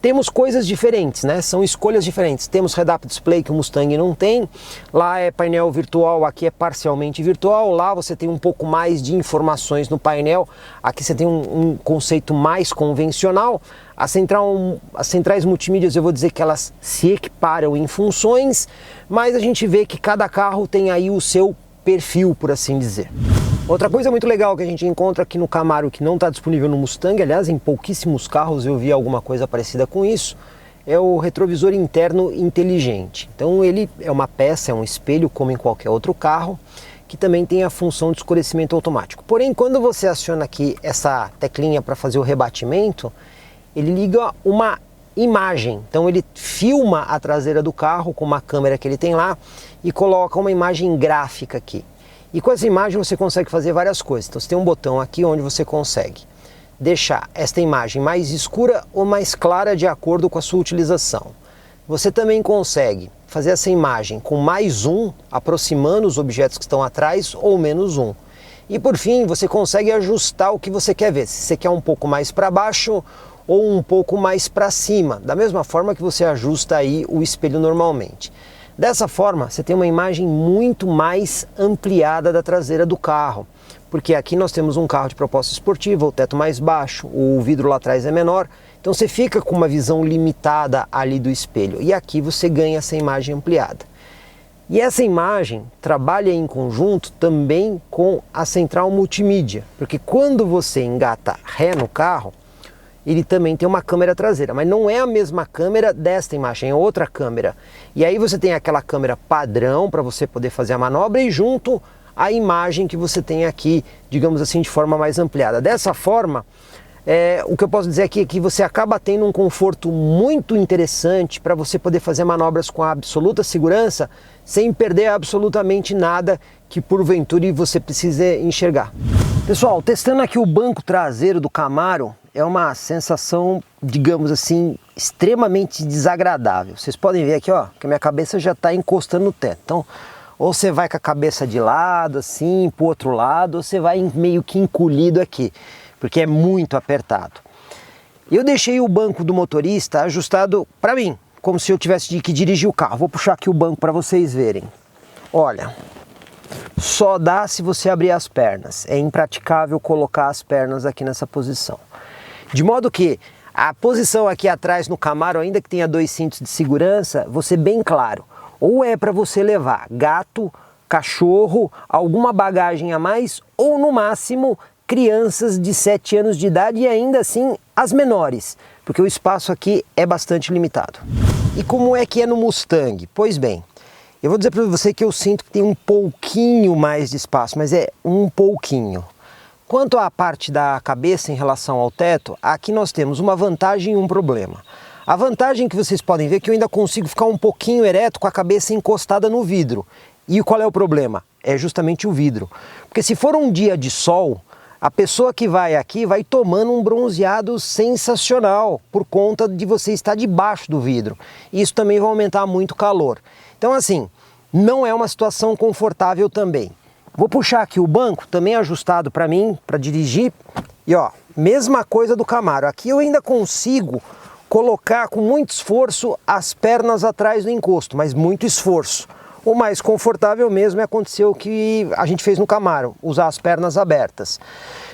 temos coisas diferentes, né? São escolhas diferentes. Temos head-up display que o Mustang não tem, lá é painel virtual, aqui é parcialmente virtual, lá você tem um pouco mais de informações no painel, aqui você tem um conceito mais convencional. As centrais multimídias eu vou dizer que elas se equiparam em funções, mas a gente vê que cada carro tem aí o seu perfil, por assim dizer. Outra coisa muito legal que a gente encontra aqui no Camaro, que não está disponível no Mustang, aliás, em pouquíssimos carros eu vi alguma coisa parecida com isso, é o retrovisor interno inteligente. Então ele é uma peça, é um espelho como em qualquer outro carro, que também tem a função de escurecimento automático. Porém, quando você aciona aqui essa teclinha para fazer o rebatimento, ele liga uma imagem. Então ele filma a traseira do carro com uma câmera que ele tem lá e coloca uma imagem gráfica aqui. E com essa imagem você consegue fazer várias coisas. Então você tem um botão aqui onde você consegue deixar esta imagem mais escura ou mais clara de acordo com a sua utilização. Você também consegue fazer essa imagem com mais zoom, aproximando os objetos que estão atrás, ou menos zoom. E por fim, você consegue ajustar o que você quer ver. Se você quer um pouco mais para baixo ou um pouco mais para cima, da mesma forma que você ajusta aí o espelho normalmente. Dessa forma, você tem uma imagem muito mais ampliada da traseira do carro, porque aqui nós temos um carro de proposta esportiva, o teto mais baixo, o vidro lá atrás é menor, então você fica com uma visão limitada ali do espelho, e aqui você ganha essa imagem ampliada. E essa imagem trabalha em conjunto também com a central multimídia, porque quando você engata ré no carro, ele também tem uma câmera traseira, mas não é a mesma câmera desta imagem, é outra câmera. E aí você tem aquela câmera padrão para você poder fazer a manobra e junto a imagem que você tem aqui, digamos assim, de forma mais ampliada. Dessa forma, o que eu posso dizer aqui é que você acaba tendo um conforto muito interessante para você poder fazer manobras com absoluta segurança, sem perder absolutamente nada que porventura você precise enxergar. Pessoal, testando aqui o banco traseiro do Camaro, é uma sensação, digamos assim, extremamente desagradável. Vocês podem ver aqui, ó, que a minha cabeça já está encostando no teto. Então, ou você vai com a cabeça de lado, assim, para o outro lado, ou você vai meio que encolhido aqui, porque é muito apertado. Eu deixei o banco do motorista ajustado para mim, como se eu tivesse que dirigir o carro. Vou puxar aqui o banco para vocês verem. Olha, só dá se você abrir as pernas. É impraticável colocar as pernas aqui nessa posição. De modo que a posição aqui atrás no Camaro, ainda que tenha 2 cintos de segurança, vou ser bem claro, ou é para você levar gato, cachorro, alguma bagagem a mais, ou no máximo crianças de 7 anos de idade e ainda assim as menores, porque o espaço aqui é bastante limitado. E como é que é no Mustang? Pois bem, eu vou dizer para você que eu sinto que tem um pouquinho mais de espaço, mas é um pouquinho. Quanto à parte da cabeça em relação ao teto, aqui nós temos uma vantagem e um problema. A vantagem que vocês podem ver é que eu ainda consigo ficar um pouquinho ereto com a cabeça encostada no vidro. E qual é o problema? É justamente o vidro. Porque se for um dia de sol, a pessoa que vai aqui vai tomando um bronzeado sensacional por conta de você estar debaixo do vidro. Isso também vai aumentar muito o calor. Então assim, não é uma situação confortável também. Vou puxar aqui o banco, também ajustado para mim, para dirigir. E ó, mesma coisa do Camaro. Aqui eu ainda consigo colocar com muito esforço as pernas atrás do encosto, mas muito esforço. O mais confortável mesmo é acontecer o que a gente fez no Camaro, usar as pernas abertas.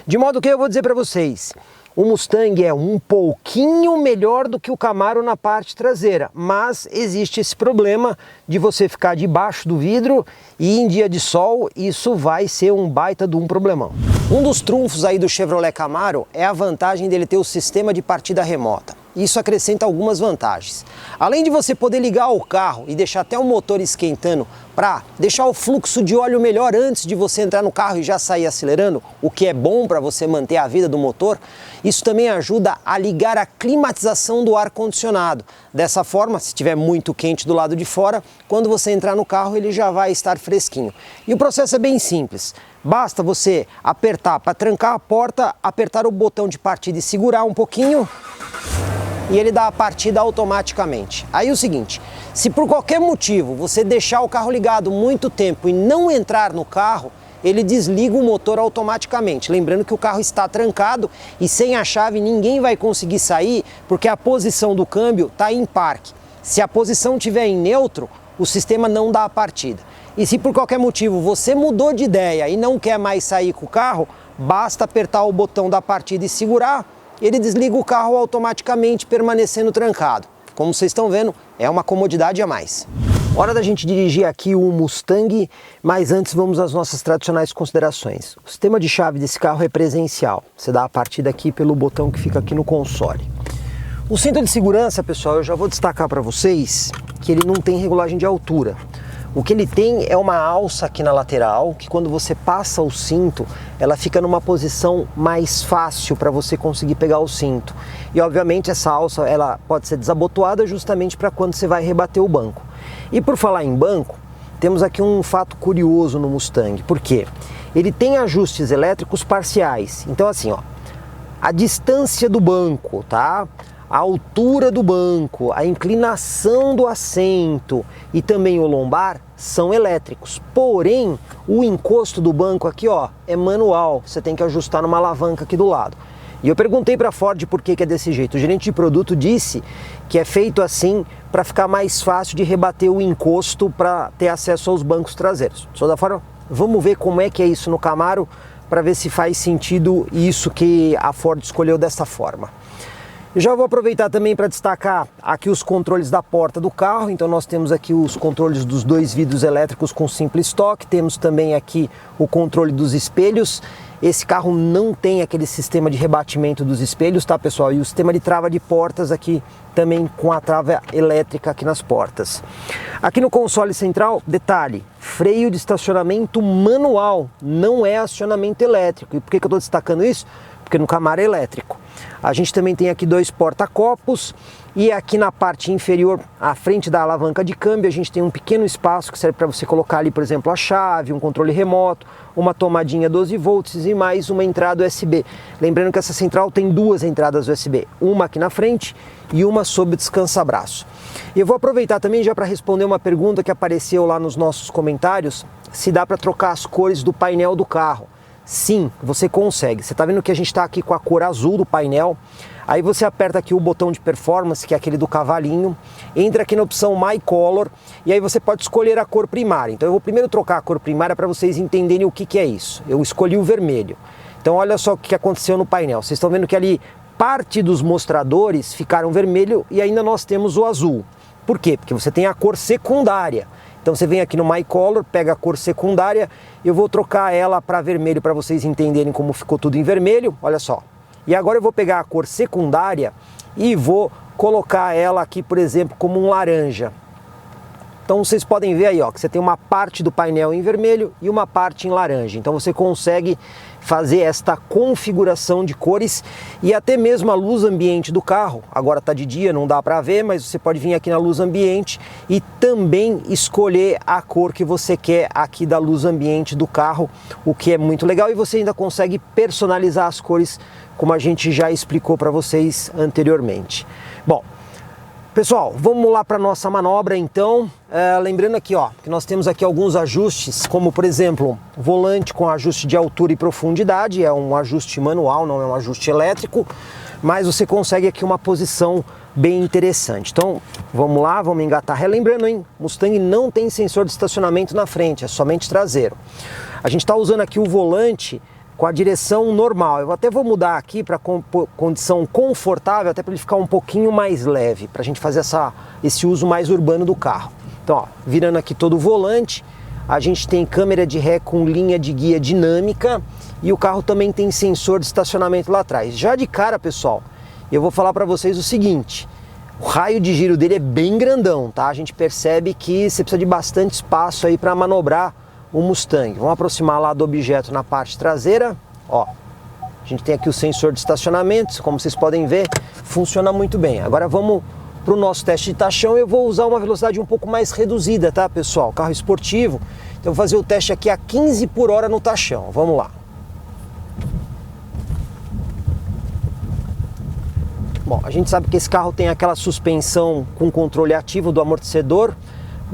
De modo que eu vou dizer para vocês, o Mustang é um pouquinho melhor do que o Camaro na parte traseira, mas existe esse problema de você ficar debaixo do vidro e em dia de sol isso vai ser um baita de um problemão. Um dos trunfos aí do Chevrolet Camaro é a vantagem dele ter o sistema de partida remota. Isso acrescenta algumas vantagens. Além de você poder ligar o carro e deixar até o motor esquentando para deixar o fluxo de óleo melhor antes de você entrar no carro e já sair acelerando, o que é bom para você manter a vida do motor, isso também ajuda a ligar a climatização do ar-condicionado. Dessa forma, se estiver muito quente do lado de fora, quando você entrar no carro ele já vai estar fresquinho. E o processo é bem simples. Basta você apertar para trancar a porta, apertar o botão de partida e segurar um pouquinho e ele dá a partida automaticamente. Aí o seguinte, se por qualquer motivo você deixar o carro ligado muito tempo e não entrar no carro, ele desliga o motor automaticamente. Lembrando que o carro está trancado e sem a chave ninguém vai conseguir sair, porque a posição do câmbio está em parque. Se a posição estiver em neutro, o sistema não dá a partida. E se por qualquer motivo você mudou de ideia e não quer mais sair com o carro, basta apertar o botão da partida e segurar, ele desliga o carro automaticamente, permanecendo trancado. Como vocês estão vendo, é uma comodidade a mais. Hora da gente dirigir aqui o Mustang, mas antes vamos às nossas tradicionais considerações. O sistema de chave desse carro é presencial. Você dá a partida aqui pelo botão que fica aqui no console. O cinto de segurança, pessoal, eu já vou destacar para vocês que ele não tem regulagem de altura. O que ele tem é uma alça aqui na lateral, que quando você passa o cinto, ela fica numa posição mais fácil para você conseguir pegar o cinto. E obviamente essa alça ela pode ser desabotoada justamente para quando você vai rebater o banco. E por falar em banco, temos aqui um fato curioso no Mustang. Por quê? Ele tem ajustes elétricos parciais. Então assim, ó, a distância do banco, tá? A altura do banco, a inclinação do assento e também o lombar são elétricos. Porém, o encosto do banco aqui, ó, é manual. Você tem que ajustar numa alavanca aqui do lado. E eu perguntei para a Ford por que é desse jeito. O gerente de produto disse que é feito assim para ficar mais fácil de rebater o encosto para ter acesso aos bancos traseiros. De toda forma, vamos ver como é que é isso no Camaro para ver se faz sentido isso que a Ford escolheu dessa forma. Já vou aproveitar também para destacar aqui os controles da porta do carro. Então nós temos aqui os controles dos dois vidros elétricos com simples toque. Temos também aqui o controle dos espelhos. Esse carro não tem aquele sistema de rebatimento dos espelhos, tá, pessoal? E o sistema de trava de portas aqui também com a trava elétrica aqui nas portas. Aqui no console central, detalhe, freio de estacionamento manual, não é acionamento elétrico. E por que eu estou destacando isso? Porque no Camaro é elétrico. A gente também tem aqui dois porta-copos e aqui na parte inferior, à frente da alavanca de câmbio, a gente tem um pequeno espaço que serve para você colocar ali, por exemplo, a chave, um controle remoto, uma tomadinha 12 volts e mais uma entrada USB. Lembrando que essa central tem duas entradas USB, uma aqui na frente e uma sob o descansa-braço. E eu vou aproveitar também já para responder uma pergunta que apareceu lá nos nossos comentários, se dá para trocar as cores do painel do carro. Sim, você consegue. Você está vendo que a gente está aqui com a cor azul do painel. Aí você aperta aqui o botão de performance, que é aquele do cavalinho. Entra aqui na opção My Color e aí você pode escolher a cor primária. Então eu vou primeiro trocar a cor primária para vocês entenderem o que é isso. Eu escolhi o vermelho. Então olha só o que aconteceu no painel. Vocês estão vendo que ali parte dos mostradores ficaram vermelho e ainda nós temos o azul. Por quê? Porque você tem a cor secundária. Então você vem aqui no My Color, pega a cor secundária, eu vou trocar ela para vermelho para vocês entenderem como ficou tudo em vermelho, olha só. E agora eu vou pegar a cor secundária e vou colocar ela aqui, por exemplo, como um laranja. Então vocês podem ver aí, ó, que você tem uma parte do painel em vermelho e uma parte em laranja. Então você consegue fazer esta configuração de cores e até mesmo a luz ambiente do carro. Agora está de dia, não dá para ver, mas você pode vir aqui na luz ambiente e também escolher a cor que você quer aqui da luz ambiente do carro, o que é muito legal. E você ainda consegue personalizar as cores, como a gente já explicou para vocês anteriormente. Bom, pessoal, vamos lá para nossa manobra então. Lembrando aqui, ó, que nós temos aqui alguns ajustes, como por exemplo, volante com ajuste de altura e profundidade, é um ajuste manual, não é um ajuste elétrico, mas você consegue aqui uma posição bem interessante. Então, vamos lá, vamos engatar. Relembrando, hein, Mustang não tem sensor de estacionamento na frente, é somente traseiro. A gente está usando aqui o volante com a direção normal. Eu até vou mudar aqui para condição confortável, até para ele ficar um pouquinho mais leve, para a gente fazer esse uso mais urbano do carro. Então, ó, virando aqui todo o volante, a gente tem câmera de ré com linha de guia dinâmica e o carro também tem sensor de estacionamento lá atrás. Já de cara, pessoal, eu vou falar para vocês o seguinte, o raio de giro dele é bem grandão, tá? A gente percebe que você precisa de bastante espaço aí para manobrar o Mustang. Vamos aproximar lá do objeto na parte traseira, ó. A gente tem aqui o sensor de estacionamento, como vocês podem ver, funciona muito bem. Agora vamos para o nosso teste de tachão. Eu vou usar uma velocidade um pouco mais reduzida, tá, pessoal? Carro esportivo. Então eu vou fazer o teste aqui a 15 por hora no tachão. Vamos lá. Bom, a gente sabe que esse carro tem aquela suspensão com controle ativo do amortecedor.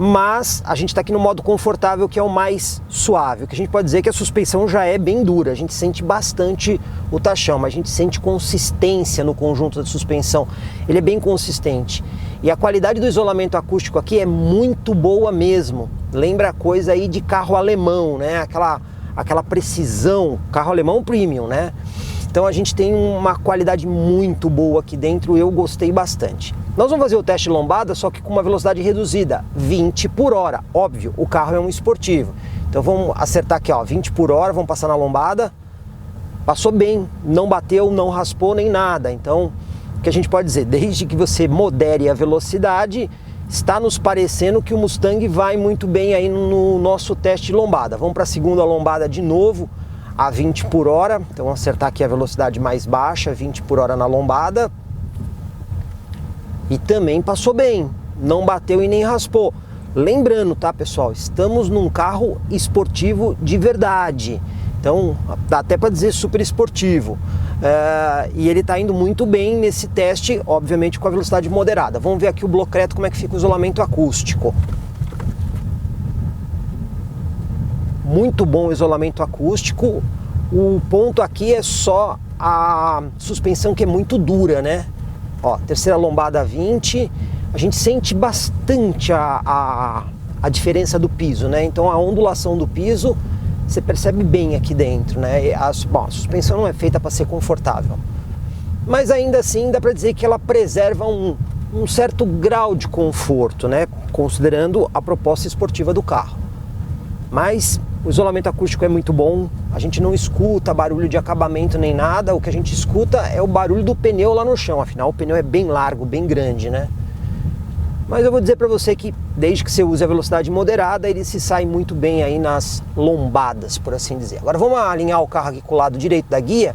mas a gente está aqui no modo confortável, que é o mais suave. O que a gente pode dizer é que a suspensão já é bem dura, a gente sente bastante o tachão, mas a gente sente consistência no conjunto da suspensão, ele é bem consistente. E a qualidade do isolamento acústico aqui é muito boa mesmo, lembra coisa aí de carro alemão, né? Aquela precisão, carro alemão premium, né? Então a gente tem uma qualidade muito boa aqui dentro, eu gostei bastante. Nós vamos fazer o teste de lombada, só que com uma velocidade reduzida, 20 por hora. Óbvio, o carro é um esportivo. Então vamos acertar aqui, ó, 20 por hora, vamos passar na lombada. Passou bem, não bateu, não raspou nem nada. Então, o que a gente pode dizer? Desde que você modere a velocidade, está nos parecendo que o Mustang vai muito bem aí no nosso teste de lombada. Vamos para a segunda lombada de novo, a 20 por hora. Então vamos acertar aqui a velocidade mais baixa, 20 por hora na lombada. E também passou bem, não bateu e nem raspou. Lembrando, tá, pessoal, estamos num carro esportivo de verdade. Então dá até para dizer super esportivo. E ele está indo muito bem nesse teste, obviamente com a velocidade moderada. Vamos ver aqui o bloco reto como é que fica o isolamento acústico. Muito bom o isolamento acústico. O ponto aqui é só a suspensão, que é muito dura, né? Ó, terceira lombada 20, a gente sente bastante a diferença do piso, né? Então a ondulação do piso você percebe bem aqui dentro, né? A suspensão não é feita para ser confortável, mas ainda assim dá para dizer que ela preserva um certo grau de conforto, né? Considerando a proposta esportiva do carro. Mas o isolamento acústico é muito bom, a gente não escuta barulho de acabamento nem nada, o que a gente escuta é o barulho do pneu lá no chão, afinal o pneu é bem largo, bem grande, né? Mas eu vou dizer para você que desde que você use a velocidade moderada, ele se sai muito bem aí nas lombadas, por assim dizer. Agora vamos alinhar o carro aqui com o lado direito da guia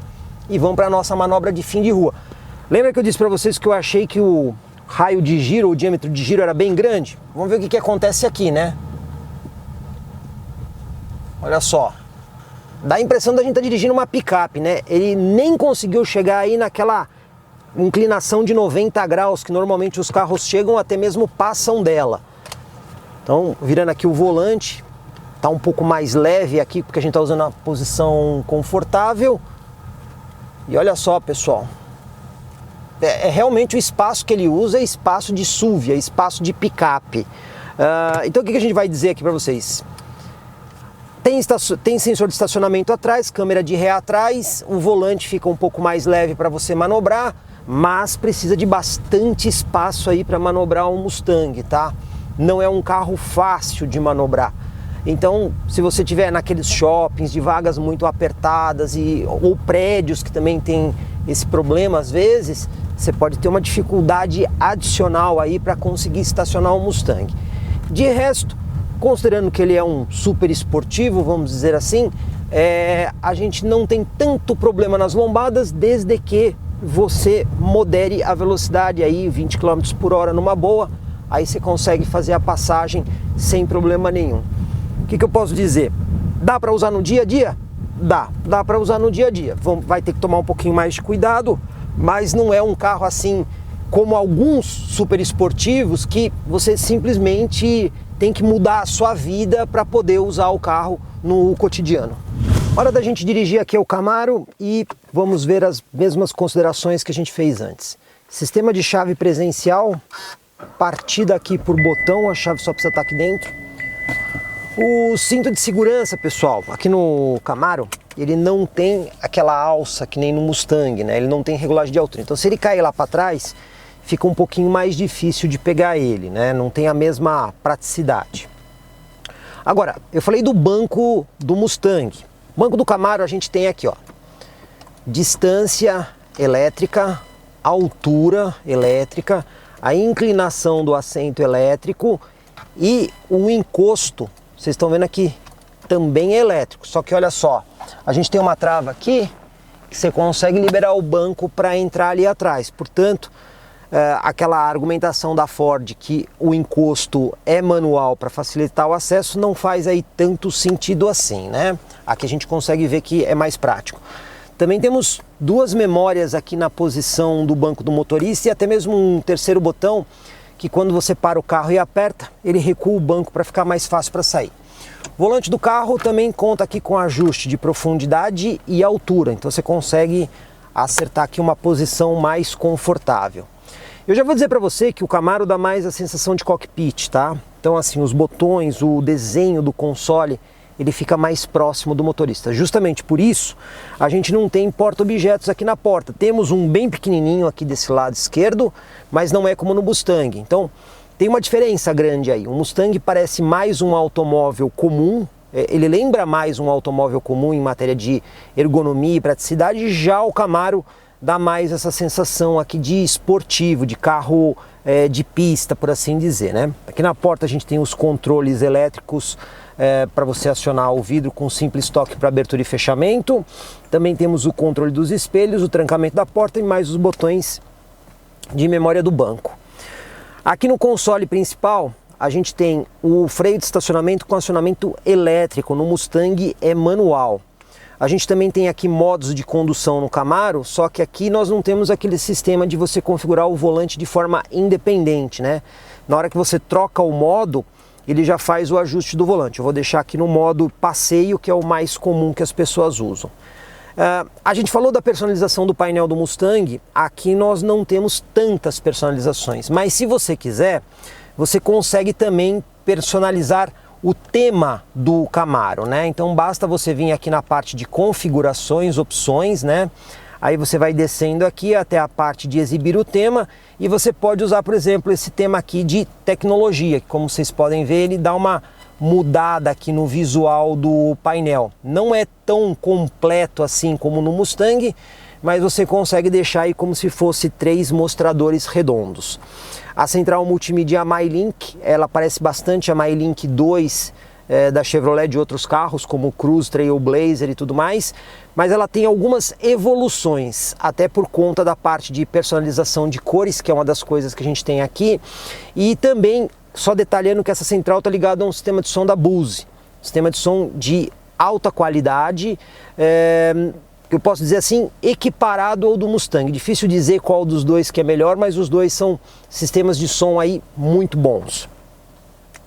e vamos para a nossa manobra de fim de rua. Lembra que eu disse para vocês que eu achei que o raio de giro, o diâmetro de giro era bem grande? Vamos ver o que acontece aqui, né? Olha só, dá a impressão da gente estar dirigindo uma picape, né? Ele nem conseguiu chegar aí naquela inclinação de 90 graus que normalmente os carros chegam, até mesmo passam dela. Então, virando aqui o volante, tá um pouco mais leve aqui porque a gente está usando a posição confortável. E olha só, pessoal, é realmente o espaço que ele usa, é espaço de SUV, é espaço de picape. Então o que a gente vai dizer aqui para vocês? Tem sensor de estacionamento atrás, câmera de ré atrás, o volante fica um pouco mais leve para você manobrar, mas precisa de bastante espaço aí para manobrar um Mustang, tá? Não é um carro fácil de manobrar. Então, se você tiver naqueles shoppings de vagas muito apertadas ou prédios que também tem esse problema às vezes, você pode ter uma dificuldade adicional aí para conseguir estacionar um Mustang. De resto, considerando que ele é um super esportivo, vamos dizer assim, a gente não tem tanto problema nas lombadas, desde que você modere a velocidade aí, 20 km por hora numa boa, aí você consegue fazer a passagem sem problema nenhum. O que eu posso dizer? Dá para usar no dia a dia? Dá para usar no dia a dia. Vai ter que tomar um pouquinho mais de cuidado, mas não é um carro assim como alguns super esportivos que você simplesmente tem que mudar a sua vida para poder usar o carro no cotidiano. Hora da gente dirigir aqui o Camaro e vamos ver as mesmas considerações que a gente fez antes. Sistema de chave presencial, partida aqui por botão, a chave só precisa estar aqui dentro. O cinto de segurança, pessoal, aqui no Camaro, ele não tem aquela alça que nem no Mustang, né? Ele não tem regulagem de altura. Então se ele cair lá para trás, fica um pouquinho mais difícil de pegar ele, né? Não tem a mesma praticidade. Agora, eu falei do banco do Mustang. O banco do Camaro a gente tem aqui, ó, distância elétrica, altura elétrica, a inclinação do assento elétrico e o encosto, vocês estão vendo aqui, também é elétrico. Só que olha só, a gente tem uma trava aqui que você consegue liberar o banco para entrar ali atrás. Portanto, aquela argumentação da Ford que o encosto é manual para facilitar o acesso não faz aí tanto sentido assim, né? Aqui a gente consegue ver que é mais prático. Também temos duas memórias aqui na posição do banco do motorista e até mesmo um terceiro botão que quando você para o carro e aperta, ele recua o banco para ficar mais fácil para sair. O volante do carro também conta aqui com ajuste de profundidade e altura, então você consegue acertar aqui uma posição mais confortável. Eu já vou dizer para você que o Camaro dá mais a sensação de cockpit, tá? Então assim, os botões, o desenho do console, ele fica mais próximo do motorista. Justamente por isso, a gente não tem porta-objetos aqui na porta. Temos um bem pequenininho aqui desse lado esquerdo, mas não é como no Mustang. Então, tem uma diferença grande aí. O Mustang parece mais um automóvel comum, ele lembra mais um automóvel comum em matéria de ergonomia e praticidade, já o Camaro dá mais essa sensação aqui de esportivo, de carro de pista, por assim dizer, né? Aqui na porta a gente tem os controles elétricos para você acionar o vidro com um simples toque para abertura e fechamento. Também temos o controle dos espelhos, o trancamento da porta e mais os botões de memória do banco. Aqui no console principal a gente tem o freio de estacionamento com acionamento elétrico, no Mustang é manual. A gente também tem aqui modos de condução no Camaro, só que aqui nós não temos aquele sistema de você configurar o volante de forma independente, né? Na hora que você troca o modo, ele já faz o ajuste do volante. Eu vou deixar aqui no modo passeio, que é o mais comum que as pessoas usam. A gente falou da personalização do painel do Mustang, aqui nós não temos tantas personalizações, mas se você quiser, você consegue também personalizar o tema do Camaro, né? Então basta você vir aqui na parte de configurações, opções, né? Aí você vai descendo aqui até a parte de exibir o tema e você pode usar, por exemplo, esse tema aqui de tecnologia, que como vocês podem ver, ele dá uma mudada aqui no visual do painel. Não é tão completo assim como no Mustang, mas você consegue deixar aí como se fosse 3 mostradores redondos. A central multimídia MyLink, ela parece bastante a MyLink 2 da Chevrolet de outros carros, como o Cruze, Trailblazer e tudo mais, mas ela tem algumas evoluções, até por conta da parte de personalização de cores, que é uma das coisas que a gente tem aqui, e também, só detalhando que essa central está ligada a um sistema de som da Bose, sistema de som de alta qualidade, eu posso dizer assim, equiparado ao do Mustang. Difícil dizer qual dos dois que é melhor, mas os dois são sistemas de som aí muito bons.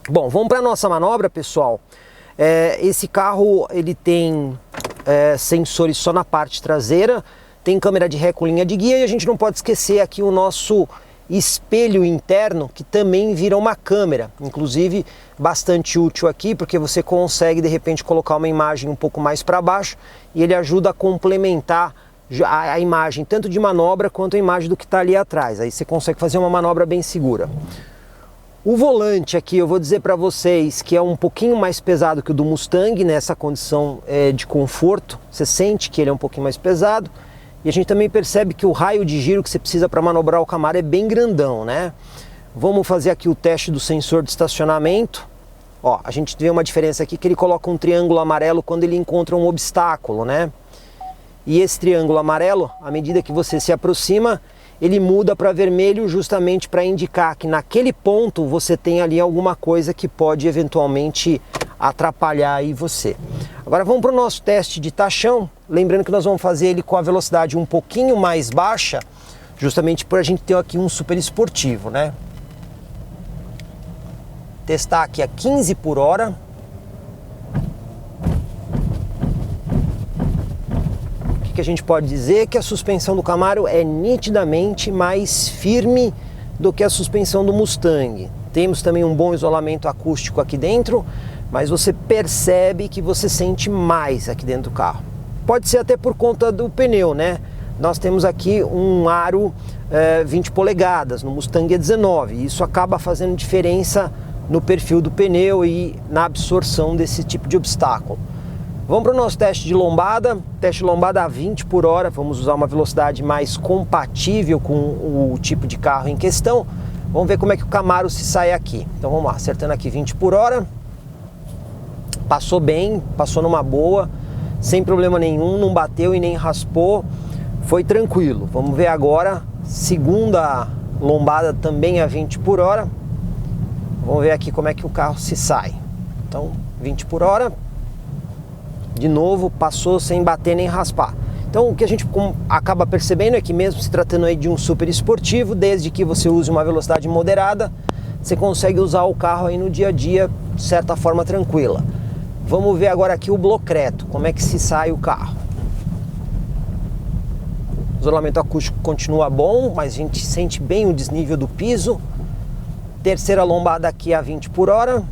Bom, vamos para a nossa manobra, pessoal. Esse carro ele tem sensores só na parte traseira, tem câmera de ré com linha de guia e a gente não pode esquecer aqui o nosso espelho interno, que também vira uma câmera, inclusive bastante útil aqui, porque você consegue de repente colocar uma imagem um pouco mais para baixo e ele ajuda a complementar a imagem, tanto de manobra quanto a imagem do que está ali atrás. Aí você consegue fazer uma manobra bem segura. O volante aqui eu vou dizer para vocês que é um pouquinho mais pesado que o do Mustang nessa condição de conforto, você sente que ele é um pouquinho mais pesado. E a gente também percebe que o raio de giro que você precisa para manobrar o Camaro é bem grandão, né? Vamos fazer aqui o teste do sensor de estacionamento. Ó, a gente vê uma diferença aqui que ele coloca um triângulo amarelo quando ele encontra um obstáculo, né? E esse triângulo amarelo, à medida que você se aproxima, ele muda para vermelho justamente para indicar que naquele ponto você tem ali alguma coisa que pode eventualmente atrapalhar aí você. Agora vamos para o nosso teste de tachão, lembrando que nós vamos fazer ele com a velocidade um pouquinho mais baixa, justamente para a gente ter aqui um super esportivo, né? Testar aqui a 15 por hora. O que a gente pode dizer? Que a suspensão do Camaro é nitidamente mais firme do que a suspensão do Mustang. Temos também um bom isolamento acústico aqui dentro, mas você percebe que você sente mais aqui dentro do carro. Pode ser até por conta do pneu, né? Nós temos aqui um aro 20 polegadas, no Mustang é 19, e isso acaba fazendo diferença no perfil do pneu e na absorção desse tipo de obstáculo. Vamos para o nosso teste de lombada a 20 por hora, vamos usar uma velocidade mais compatível com o tipo de carro em questão. Vamos ver como é que o Camaro se sai aqui. Então vamos lá, acertando aqui 20 por hora. Passou bem, passou numa boa, sem problema nenhum, não bateu e nem raspou, foi tranquilo. Vamos ver agora, segunda lombada também a 20 por hora. Vamos ver aqui como é que o carro se sai. Então, 20 por hora, de novo, passou sem bater nem raspar. Então, o que a gente acaba percebendo é que mesmo se tratando aí de um super esportivo, desde que você use uma velocidade moderada, você consegue usar o carro aí no dia a dia de certa forma tranquila. Vamos ver agora aqui o blocreto, como é que se sai o carro. O isolamento acústico continua bom, mas a gente sente bem o desnível do piso. Terceira lombada aqui a 20 por hora.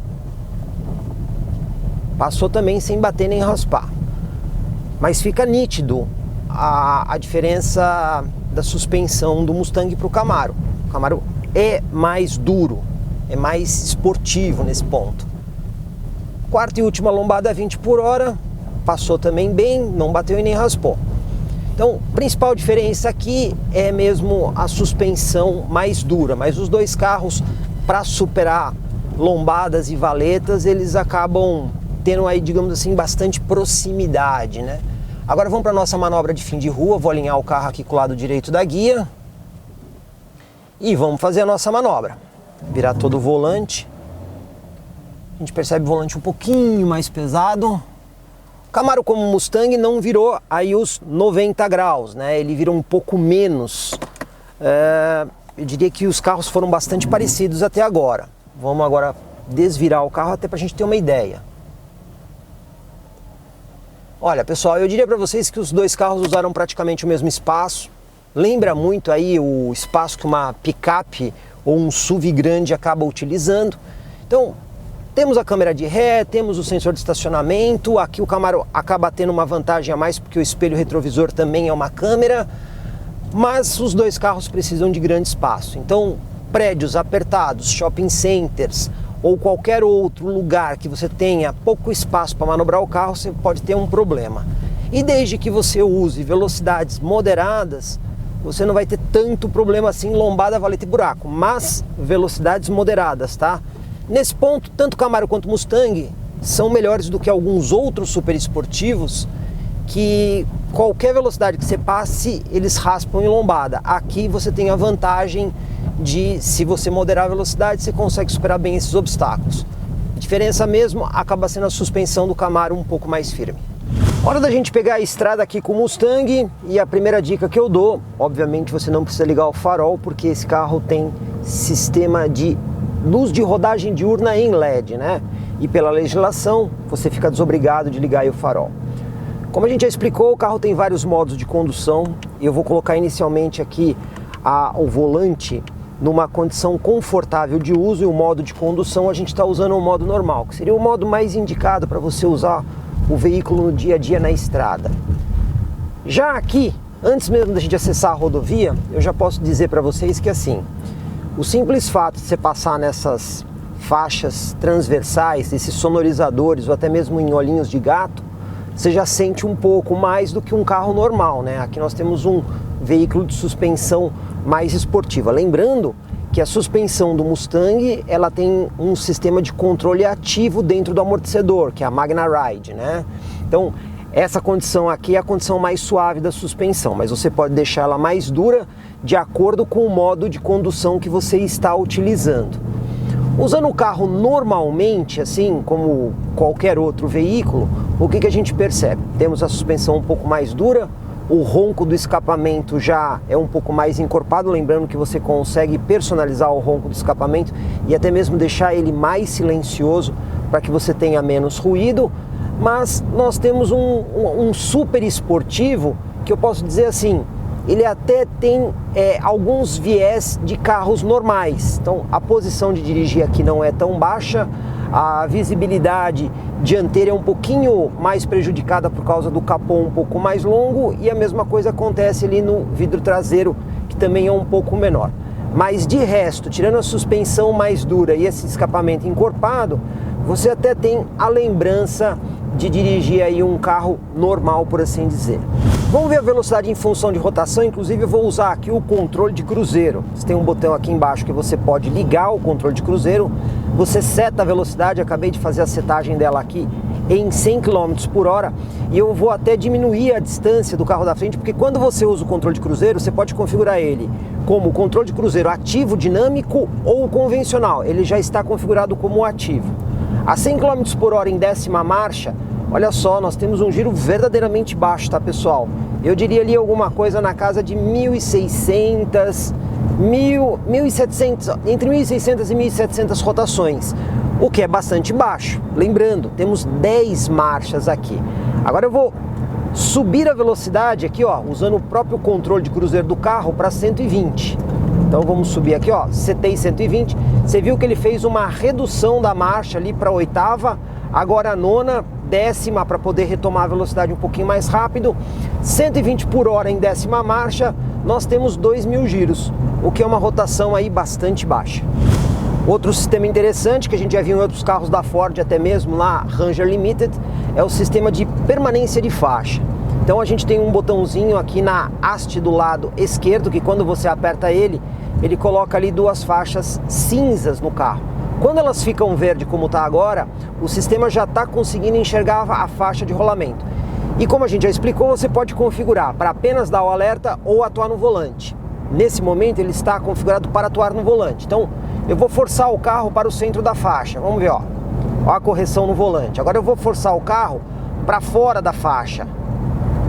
Passou também sem bater nem raspar. Mas fica nítido a diferença da suspensão do Mustang para o Camaro. O Camaro é mais duro, é mais esportivo nesse ponto. Quarta e última lombada a 20 por hora. Passou também bem, não bateu e nem raspou. Então, a principal diferença aqui é mesmo a suspensão mais dura. Mas os dois carros, para superar lombadas e valetas, eles acabam tendo aí, digamos assim, bastante proximidade, né? Agora vamos para a nossa manobra de fim de rua. Vou alinhar o carro aqui com o lado direito da guia. E vamos fazer a nossa manobra. Virar todo o volante. A gente percebe o volante um pouquinho mais pesado. O Camaro, como Mustang, não virou aí os 90 graus, né? Ele virou um pouco menos. Eu diria que os carros foram bastante parecidos até agora. Vamos agora desvirar o carro até para a gente ter uma ideia. Olha, pessoal, eu diria para vocês que os dois carros usaram praticamente o mesmo espaço. Lembra muito aí o espaço que uma picape ou um SUV grande acaba utilizando. Então, temos a câmera de ré, temos o sensor de estacionamento. Aqui o Camaro acaba tendo uma vantagem a mais porque o espelho retrovisor também é uma câmera. Mas os dois carros precisam de grande espaço. Então, prédios apertados, shopping centers ou qualquer outro lugar que você tenha pouco espaço para manobrar o carro, você pode ter um problema. E desde que você use velocidades moderadas, você não vai ter tanto problema assim, lombada, valeta e buraco, mas velocidades moderadas, tá? Nesse ponto, tanto Camaro quanto Mustang são melhores do que alguns outros super esportivos que qualquer velocidade que você passe, eles raspam em lombada. Aqui você tem a vantagem de, se você moderar a velocidade, você consegue superar bem esses obstáculos. A diferença mesmo acaba sendo a suspensão do Camaro um pouco mais firme. Hora da gente pegar a estrada aqui com o Mustang, e a primeira dica que eu dou, obviamente você não precisa ligar o farol, porque esse carro tem sistema de luz de rodagem diurna em LED, né? E pela legislação, você fica desobrigado de ligar aí o farol. Como a gente já explicou, o carro tem vários modos de condução. Eu vou colocar inicialmente aqui o volante numa condição confortável de uso, e o modo de condução a gente está usando o modo normal, que seria o modo mais indicado para você usar o veículo no dia a dia na estrada. Já aqui, antes mesmo da gente acessar a rodovia, eu já posso dizer para vocês que assim, o simples fato de você passar nessas faixas transversais, esses sonorizadores ou até mesmo em olhinhos de gato, você já sente um pouco mais do que um carro normal, né? Aqui nós temos um veículo de suspensão mais esportiva. Lembrando que a suspensão do Mustang, ela tem um sistema de controle ativo dentro do amortecedor, que é a Magna Ride, né? Então, essa condição aqui é a condição mais suave da suspensão, mas você pode deixar ela mais dura de acordo com o modo de condução que você está utilizando. Usando o carro normalmente, assim como qualquer outro veículo, o que a gente percebe? Temos a suspensão um pouco mais dura, o ronco do escapamento já é um pouco mais encorpado, lembrando que você consegue personalizar o ronco do escapamento e até mesmo deixar ele mais silencioso para que você tenha menos ruído, mas nós temos um super esportivo que eu posso dizer assim, ele até tem alguns viés de carros normais. Então a posição de dirigir aqui não é tão baixa, a visibilidade dianteira é um pouquinho mais prejudicada por causa do capô um pouco mais longo, e a mesma coisa acontece ali no vidro traseiro, que também é um pouco menor. Mas de resto, tirando a suspensão mais dura e esse escapamento encorpado, você até tem a lembrança de dirigir aí um carro normal, por assim dizer. Vamos ver a velocidade em função de rotação. Inclusive eu vou usar aqui o controle de cruzeiro. Você tem um botão aqui embaixo que você pode ligar o controle de cruzeiro. Você seta a velocidade, acabei de fazer a setagem dela aqui em 100 km por hora. E eu vou até diminuir a distância do carro da frente, porque quando você usa o controle de cruzeiro, você pode configurar ele como controle de cruzeiro ativo, dinâmico ou convencional. Ele já está configurado como ativo. A 100 km por hora em 10ª marcha, olha só, nós temos um giro verdadeiramente baixo, tá pessoal? Eu diria ali alguma coisa na casa de 1.600, 1.700, entre 1.600 e 1.700 rotações, o que é bastante baixo. Lembrando, temos 10 marchas aqui. Agora eu vou subir a velocidade aqui, ó, usando o próprio controle de cruzeiro do carro para 120. Então vamos subir aqui, ó, setei 120. Você viu que ele fez uma redução da marcha ali para a oitava, agora a nona, décima, para poder retomar a velocidade um pouquinho mais rápido. 120 por hora em décima marcha, nós temos 2.000 giros, o que é uma rotação aí bastante baixa. Outro sistema interessante que a gente já viu em outros carros da Ford, até mesmo lá Ranger Limited, é o sistema de permanência de faixa. Então a gente tem um botãozinho aqui na haste do lado esquerdo, que quando você aperta ele coloca ali 2 faixas cinzas no carro. Quando elas ficam verde como está agora, o sistema já está conseguindo enxergar a faixa de rolamento. E como a gente já explicou, você pode configurar para apenas dar o alerta ou atuar no volante. Nesse momento ele está configurado para atuar no volante. Então eu vou forçar o carro para o centro da faixa. Vamos ver, ó a correção no volante. Agora eu vou forçar o carro para fora da faixa.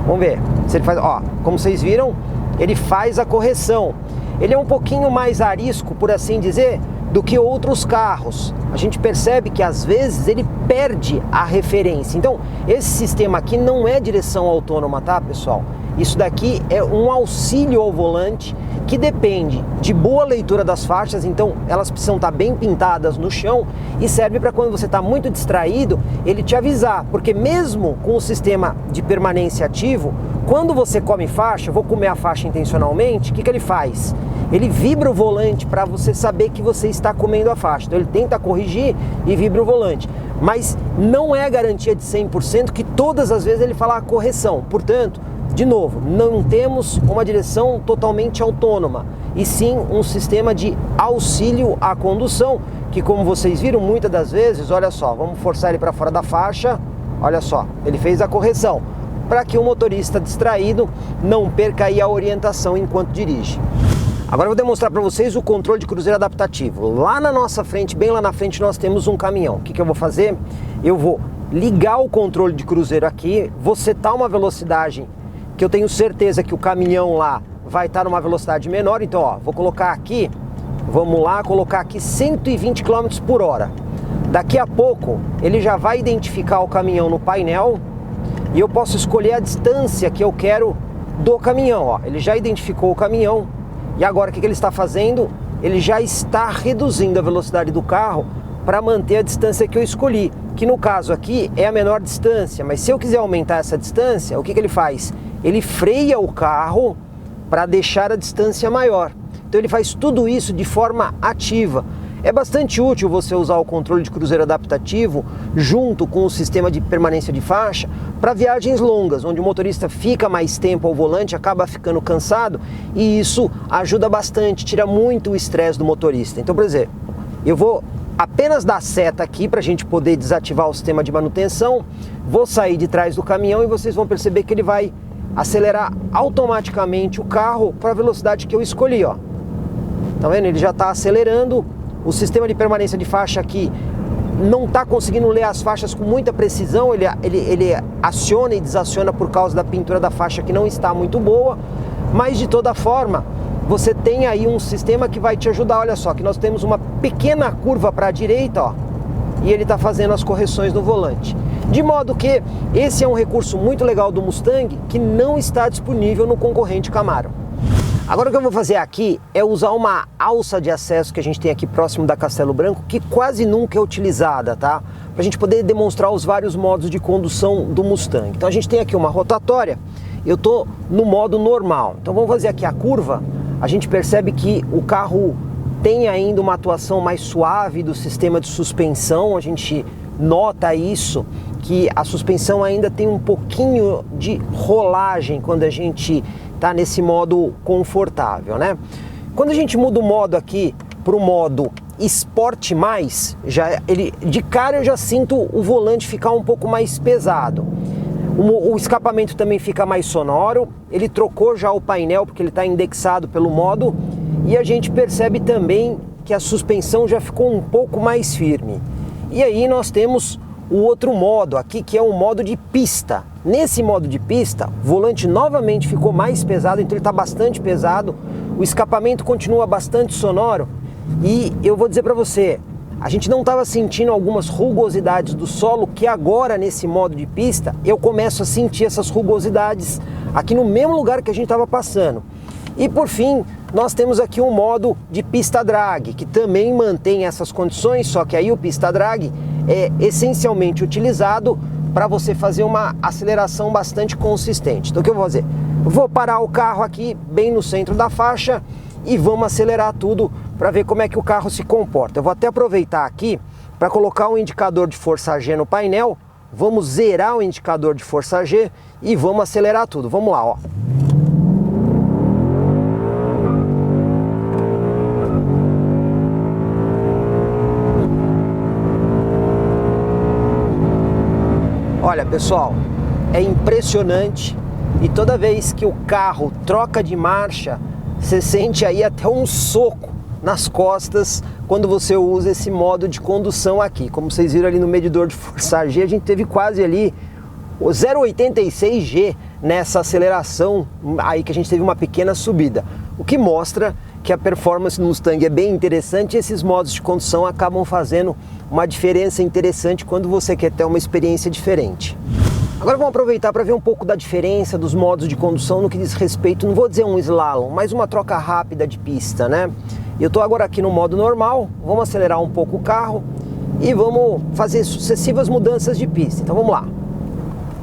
Vamos ver se ele faz, ó, como vocês viram, ele faz a correção. Ele é um pouquinho mais arisco, por assim dizer, do que outros carros. A gente percebe que às vezes ele perde a referência. Então, esse sistema aqui não é direção autônoma, tá, pessoal? Isso daqui é um auxílio ao volante que depende de boa leitura das faixas, então elas precisam estar bem pintadas no chão e serve para quando você está muito distraído, ele te avisar, porque mesmo com o sistema de permanência ativo, quando você come faixa, eu vou comer a faixa intencionalmente, o que ele faz? Ele vibra o volante para você saber que você está comendo a faixa. Então ele tenta corrigir e vibra o volante. Mas não é garantia de 100% que todas as vezes ele fala a correção. Portanto, de novo, não temos uma direção totalmente autônoma, e sim um sistema de auxílio à condução, que como vocês viram, muitas das vezes, olha só, vamos forçar ele para fora da faixa, olha só, ele fez a correção, para que o motorista distraído não perca aí a orientação enquanto dirige. Agora eu vou demonstrar para vocês o controle de cruzeiro adaptativo. Lá na nossa frente, bem lá na frente, nós temos um caminhão. O que eu vou fazer? Eu vou ligar o controle de cruzeiro aqui, vou setar uma velocidade que eu tenho certeza que o caminhão lá vai estar numa velocidade menor. Então, ó, vou colocar aqui, vamos lá, colocar aqui 120 km por hora. Daqui a pouco, ele já vai identificar o caminhão no painel e eu posso escolher a distância que eu quero do caminhão. Ó. Ele já identificou o caminhão e agora o que ele está fazendo? Ele já está reduzindo a velocidade do carro para manter a distância que eu escolhi, que no caso aqui é a menor distância, mas se eu quiser aumentar essa distância, o que ele faz? Ele freia o carro para deixar a distância maior. Então ele faz tudo isso de forma ativa. É bastante útil você usar o controle de cruzeiro adaptativo junto com o sistema de permanência de faixa para viagens longas, onde o motorista fica mais tempo ao volante, acaba ficando cansado, e isso ajuda bastante, tira muito o estresse do motorista. Então, por exemplo, eu vou apenas dar seta aqui para a gente poder desativar o sistema de manutenção, vou sair de trás do caminhão e vocês vão perceber que ele vai acelerar automaticamente o carro para a velocidade que eu escolhi, ó. Tá vendo? Ele já está acelerando. O sistema de permanência de faixa aqui não está conseguindo ler as faixas com muita precisão, ele aciona e desaciona por causa da pintura da faixa que não está muito boa, mas de toda forma, você tem aí um sistema que vai te ajudar. Olha só, que nós temos uma pequena curva para a direita, ó, e ele está fazendo as correções no volante. De modo que esse é um recurso muito legal do Mustang que não está disponível no concorrente Camaro. Agora o que eu vou fazer aqui é usar uma alça de acesso que a gente tem aqui próximo da Castelo Branco, que quase nunca é utilizada, tá? Para a gente poder demonstrar os vários modos de condução do Mustang. Então a gente tem aqui uma rotatória, eu estou no modo normal. Então vamos fazer aqui a curva, a gente percebe que o carro tem ainda uma atuação mais suave do sistema de suspensão, a gente nota isso, que a suspensão ainda tem um pouquinho de rolagem quando a gente está nesse modo confortável, né? Quando a gente muda o modo aqui para o modo Sport+, de cara eu já sinto o volante ficar um pouco mais pesado. O escapamento também fica mais sonoro, ele trocou já o painel porque ele está indexado pelo modo, e a gente percebe também que a suspensão já ficou um pouco mais firme. E aí nós temos o outro modo aqui, que é o modo de pista. Nesse modo de pista, o volante novamente ficou mais pesado, então ele está bastante pesado. o escapamento continua bastante sonoro e eu vou dizer para você, a gente não estava sentindo algumas rugosidades do solo que agora nesse modo de pista eu começo a sentir essas rugosidades aqui no mesmo lugar que a gente estava passando. E por fim, nós temos aqui um modo de pista drag, que também mantém essas condições, só que aí o pista drag é essencialmente utilizado para você fazer uma aceleração bastante consistente. Então o que eu vou fazer? Vou parar o carro aqui bem no centro da faixa e vamos acelerar tudo para ver como é que o carro se comporta. Eu vou até aproveitar aqui para colocar um indicador de força G no painel, vamos zerar o indicador de força G e vamos acelerar tudo. Vamos lá, ó. Olha, pessoal, é impressionante e toda vez que o carro troca de marcha, você sente aí até um soco nas costas quando você usa esse modo de condução aqui. Como vocês viram ali no medidor de força G, a gente teve quase ali o 0,86 G nessa aceleração aí que a gente teve uma pequena subida. O que mostra que a performance do Mustang é bem interessante e esses modos de condução acabam fazendo uma diferença interessante quando você quer ter uma experiência diferente. Agora vamos aproveitar para ver um pouco da diferença dos modos de condução no que diz respeito, não vou dizer um slalom, mas uma troca rápida de pista, né? Eu estou agora aqui no modo normal, vamos acelerar um pouco o carro e vamos fazer sucessivas mudanças de pista. Então vamos lá.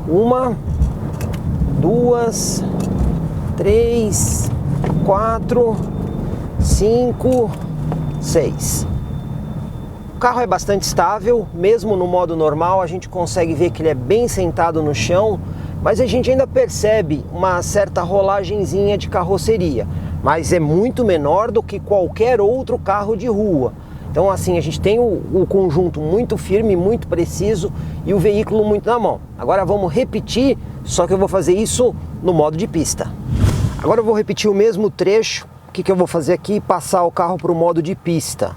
1, 2, 3, 4, 5, 6. O carro é bastante estável, mesmo no modo normal a gente consegue ver que ele é bem sentado no chão, mas a gente ainda percebe uma certa rolagenzinha de carroceria, mas é muito menor do que qualquer outro carro de rua. Então assim, a gente tem o conjunto muito firme, muito preciso e o veículo muito na mão. Agora vamos repetir, só que eu vou fazer isso no modo de pista. Agora eu vou repetir o mesmo trecho. O que eu vou fazer aqui? Passar o carro para o modo de pista.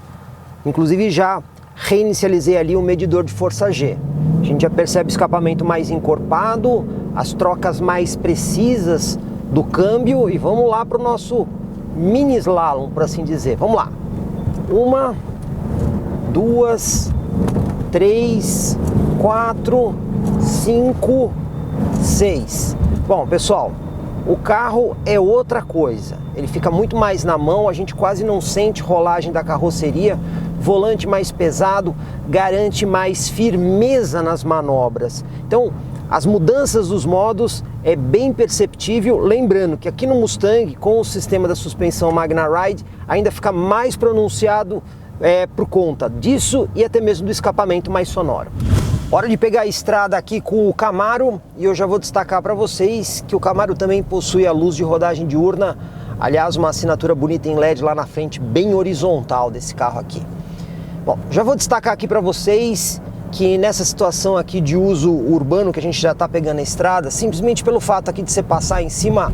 Inclusive já reinicializei ali o medidor de força G. A gente já percebe o escapamento mais encorpado, as trocas mais precisas do câmbio e vamos lá para o nosso mini slalom, por assim dizer. Vamos lá. 1, 2, 3, 4, 5, 6. Bom, pessoal, o carro é outra coisa. Ele fica muito mais na mão, a gente quase não sente rolagem da carroceria. Volante mais pesado garante mais firmeza nas manobras. Então, as mudanças dos modos é bem perceptível. Lembrando que aqui no Mustang, com o sistema da suspensão Magna Ride, ainda fica mais pronunciado por conta disso e até mesmo do escapamento mais sonoro. Hora de pegar a estrada aqui com o Camaro e eu já vou destacar para vocês que o Camaro também possui a luz de rodagem diurna. Aliás, uma assinatura bonita em LED lá na frente, bem horizontal desse carro aqui. Bom, já vou destacar aqui para vocês que nessa situação aqui de uso urbano que a gente já está pegando a estrada, simplesmente pelo fato aqui de você passar em cima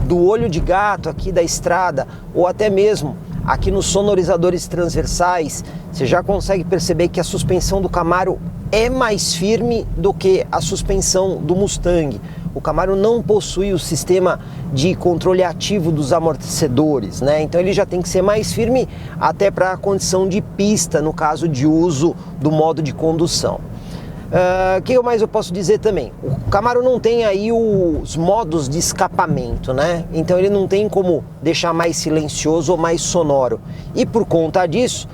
do olho de gato aqui da estrada, ou até mesmo aqui nos sonorizadores transversais, você já consegue perceber que a suspensão do Camaro é mais firme do que a suspensão do Mustang. O Camaro não possui o sistema de controle ativo dos amortecedores, né? Então ele já tem que ser mais firme até para a condição de pista, no caso de uso do modo de condução. O que mais eu posso dizer também? O Camaro não tem aí os modos de escapamento, né? Então ele não tem como deixar mais silencioso ou mais sonoro. E por conta disso,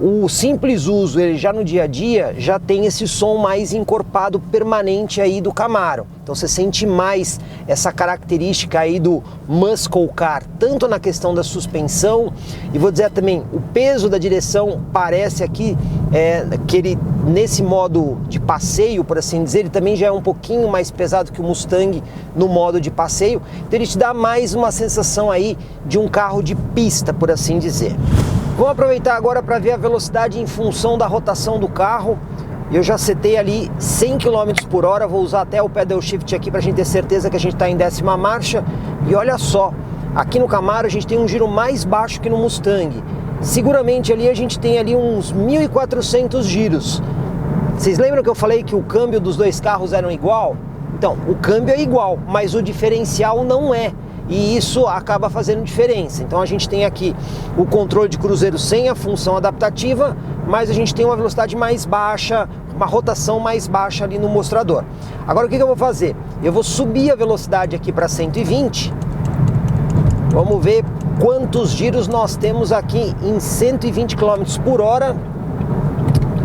o simples uso, ele já no dia a dia, já tem esse som mais encorpado permanente aí do Camaro. Então você sente mais essa característica aí do muscle car, tanto na questão da suspensão, e vou dizer também, o peso da direção parece aqui, que ele, nesse modo de passeio, por assim dizer, ele também já é um pouquinho mais pesado que o Mustang no modo de passeio. Então ele te dá mais uma sensação aí de um carro de pista, por assim dizer. Vamos aproveitar agora para ver a velocidade em função da rotação do carro. Eu já setei ali 100 km por hora, vou usar até o pedal shift aqui para a gente ter certeza que a gente está em 10ª marcha. E olha só, aqui no Camaro a gente tem um giro mais baixo que no Mustang. Seguramente ali a gente tem ali uns 1.400 giros. Vocês lembram que eu falei que o câmbio dos dois carros eram igual? Então, o câmbio é igual, mas o diferencial não é. e isso acaba fazendo diferença. Então a gente tem aqui o controle de cruzeiro sem a função adaptativa, mas a gente tem uma velocidade mais baixa, uma rotação mais baixa ali no mostrador. Agora o que eu vou fazer? Eu vou subir a velocidade aqui para 120. Vamos ver quantos giros nós temos aqui em 120 km por hora.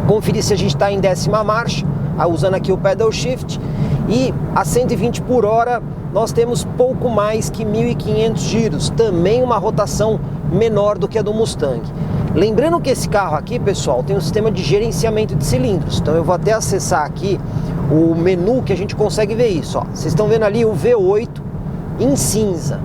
Conferir se a gente está em 10ª marcha, usando aqui o pedal shift. E a 120 por hora nós temos pouco mais que 1.500 giros. Também uma rotação menor do que a do Mustang. Lembrando que esse carro aqui, pessoal, tem um sistema de gerenciamento de cilindros. Então eu vou até acessar aqui o menu que a gente consegue ver isso. Ó. Vocês estão vendo ali o V8 em cinza.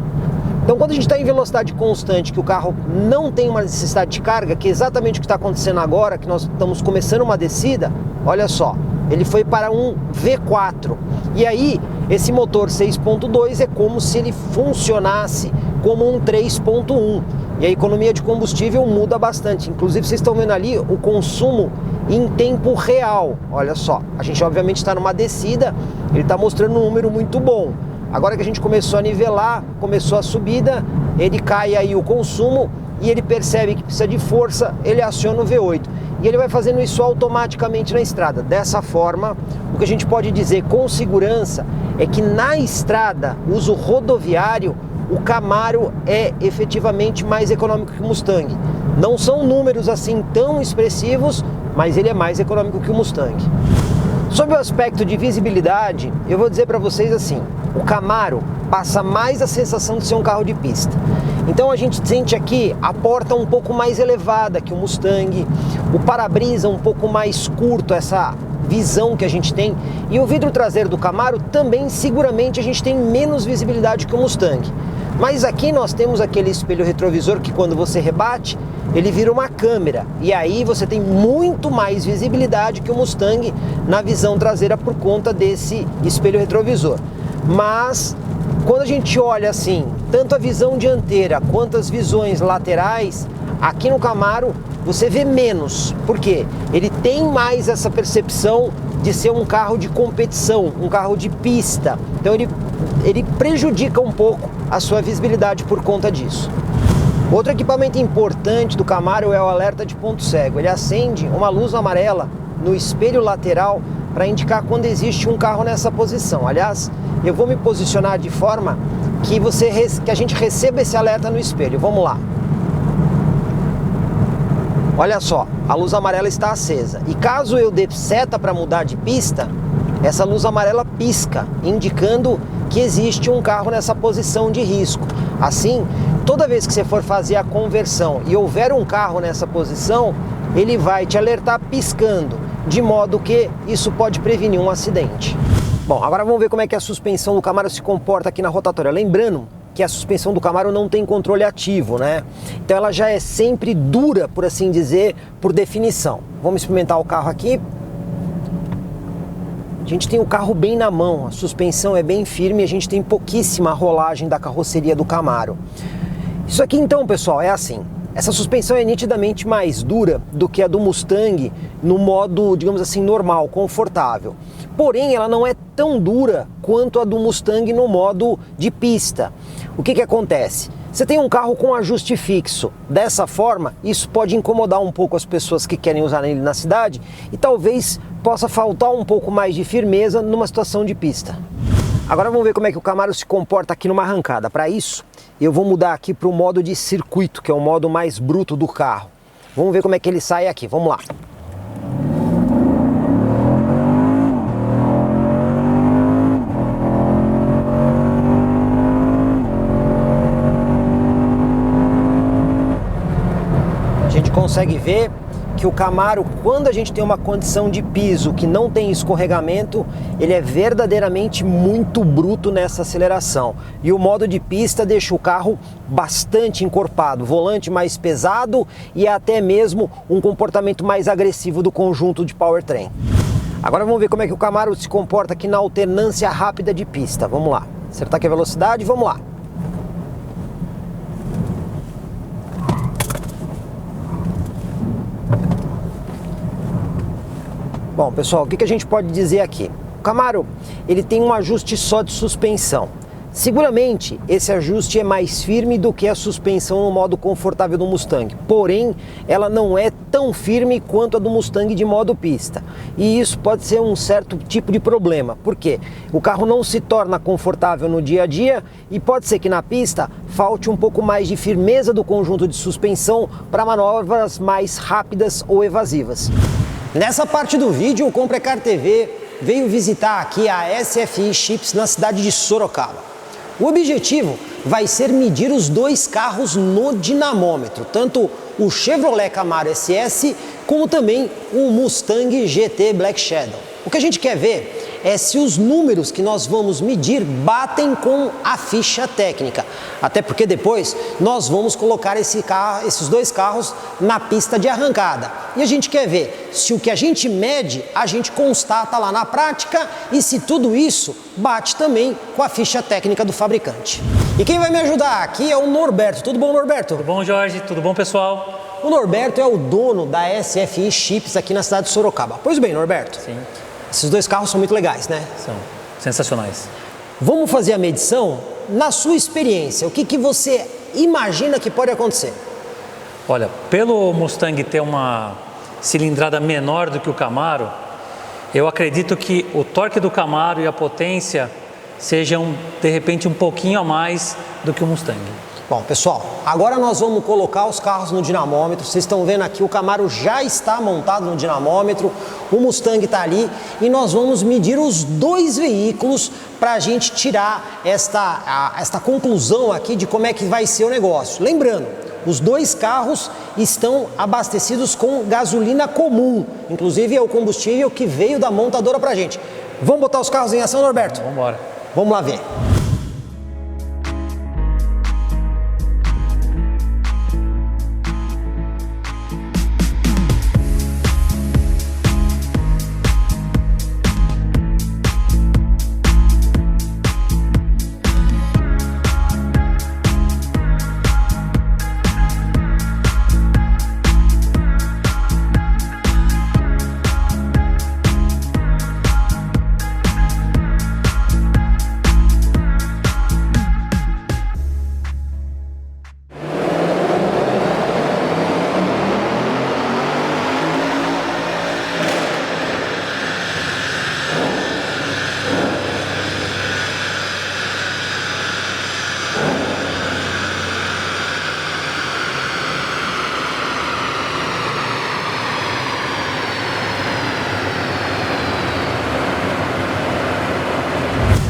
Então quando a gente está em velocidade constante, que o carro não tem uma necessidade de carga, que é exatamente o que está acontecendo agora, que nós estamos começando uma descida, olha só, ele foi para um V4. E aí, esse motor 6.2 é como se ele funcionasse como um 3.1. E a economia de combustível muda bastante. Inclusive, vocês estão vendo ali o consumo em tempo real. Olha só, a gente obviamente está numa descida, ele está mostrando um número muito bom. Agora que a gente começou a nivelar, começou a subida, ele cai aí o consumo e ele percebe que precisa de força, ele aciona o V8. E ele vai fazendo isso automaticamente na estrada. Dessa forma, o que a gente pode dizer com segurança é que na estrada, uso rodoviário, o Camaro é efetivamente mais econômico que o Mustang. Não são números assim tão expressivos, mas ele é mais econômico que o Mustang. Sobre o aspecto de visibilidade, eu vou dizer para vocês assim, o Camaro passa mais a sensação de ser um carro de pista. Então a gente sente aqui a porta um pouco mais elevada que o Mustang, o para-brisa um pouco mais curto, essa visão que a gente tem, e o vidro traseiro do Camaro também seguramente a gente tem menos visibilidade que o Mustang. Mas aqui nós temos aquele espelho retrovisor que quando você rebate, ele vira uma câmera, e aí você tem muito mais visibilidade que o Mustang na visão traseira por conta desse espelho retrovisor. Mas quando a gente olha assim, tanto a visão dianteira quanto as visões laterais, aqui no Camaro você vê menos. Por quê? Ele tem mais essa percepção de ser um carro de competição, um carro de pista. Então ele prejudica um pouco a sua visibilidade por conta disso. Outro equipamento importante do Camaro é o alerta de ponto cego. Ele acende uma luz amarela no espelho lateral para indicar quando existe um carro nessa posição. Aliás, eu vou me posicionar de forma que a gente receba esse alerta no espelho. Vamos lá. Olha só, a luz amarela está acesa. E caso eu dê seta para mudar de pista, essa luz amarela pisca, indicando que existe um carro nessa posição de risco. Assim, toda vez que você for fazer a conversão e houver um carro nessa posição, ele vai te alertar piscando, de modo que isso pode prevenir um acidente. Bom, agora vamos ver como é que a suspensão do Camaro se comporta aqui na rotatória. Lembrando que a suspensão do Camaro não tem controle ativo, né? Então ela já é sempre dura, por assim dizer, por definição. Vamos experimentar o carro aqui. A gente tem o carro bem na mão, a suspensão é bem firme e a gente tem pouquíssima rolagem da carroceria do Camaro. Isso aqui então, pessoal, é assim. Essa suspensão é nitidamente mais dura do que a do Mustang no modo, digamos assim, normal, confortável. Porém, ela não é tão dura quanto a do Mustang no modo de pista. O que acontece? Você tem um carro com ajuste fixo. Dessa forma, isso pode incomodar um pouco as pessoas que querem usar ele na cidade e talvez possa faltar um pouco mais de firmeza numa situação de pista. Agora vamos ver como é que o Camaro se comporta aqui numa arrancada. Para isso, eu vou mudar aqui para o modo de circuito, que é o modo mais bruto do carro. Vamos ver como é que ele sai aqui. Vamos lá. A gente consegue ver que o Camaro, quando a gente tem uma condição de piso que não tem escorregamento, ele é verdadeiramente muito bruto nessa aceleração. E o modo de pista deixa o carro bastante encorpado, volante mais pesado e até mesmo um comportamento mais agressivo do conjunto de powertrain. Agora vamos ver como é que o Camaro se comporta aqui na alternância rápida de pista. Vamos lá, acertar aqui a velocidade, vamos lá. Bom, pessoal, o que a gente pode dizer aqui? O Camaro, ele tem um ajuste só de suspensão. Seguramente, esse ajuste é mais firme do que a suspensão no modo confortável do Mustang, porém, ela não é tão firme quanto a do Mustang de modo pista. E isso pode ser um certo tipo de problema, porque o carro não se torna confortável no dia a dia e pode ser que na pista falte um pouco mais de firmeza do conjunto de suspensão para manobras mais rápidas ou evasivas. Nessa parte do vídeo, o Comprecar TV veio visitar aqui a SFI Chips na cidade de Sorocaba. O objetivo vai ser medir os dois carros no dinamômetro, tanto o Chevrolet Camaro SS como também o Mustang GT Black Shadow. O que a gente quer ver é se os números que nós vamos medir batem com a ficha técnica. Até porque depois nós vamos colocar esses dois carros na pista de arrancada. E a gente quer ver se o que a gente mede, a gente constata lá na prática e se tudo isso bate também com a ficha técnica do fabricante. E quem vai me ajudar aqui é o Norberto. Tudo bom, Norberto? Tudo bom, Jorge? Tudo bom, pessoal? O Norberto é o dono da SFI Chips aqui na cidade de Sorocaba. Pois bem, Norberto. Sim. Esses dois carros são muito legais, né? São sensacionais. Vamos fazer a medição? Na sua experiência, o que você imagina que pode acontecer? Olha, pelo Mustang ter uma cilindrada menor do que o Camaro, eu acredito que o torque do Camaro e a potência sejam, de repente, um pouquinho a mais do que o Mustang. Bom, pessoal, agora nós vamos colocar os carros no dinamômetro. Vocês estão vendo aqui, o Camaro já está montado no dinamômetro, o Mustang está ali e nós vamos medir os dois veículos para a gente tirar esta conclusão aqui de como é que vai ser o negócio. Lembrando, os dois carros estão abastecidos com gasolina comum, inclusive é o combustível que veio da montadora para a gente. Vamos botar os carros em ação, Norberto? Vamos embora. Vamos lá ver.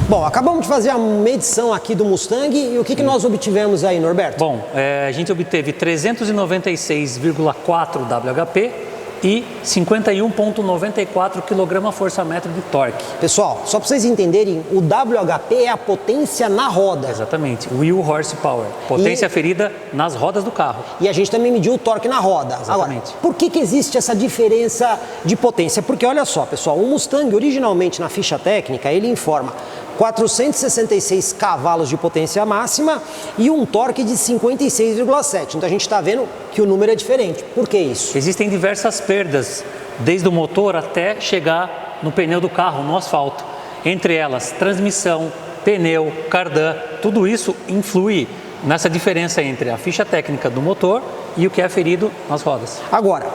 Bom, acabamos de fazer a medição aqui do Mustang e o que nós obtivemos aí, Norberto? Bom, a gente obteve 396,4 WHP e 51,94 kgfm de torque. Pessoal, só para vocês entenderem, o WHP é a potência na roda. Exatamente, wheel horsepower, potência aferida nas rodas do carro. E a gente também mediu o torque na roda. Exatamente. Agora, por que existe essa diferença de potência? Porque olha só, pessoal, o Mustang originalmente na ficha técnica, ele informa 466 cavalos de potência máxima e um torque de 56,7. Então a gente está vendo que o número é diferente. Por que isso? Existem diversas perdas, desde o motor até chegar no pneu do carro, no asfalto. Entre elas, transmissão, pneu, cardan, tudo isso influi nessa diferença entre a ficha técnica do motor e o que é aferido nas rodas. Agora,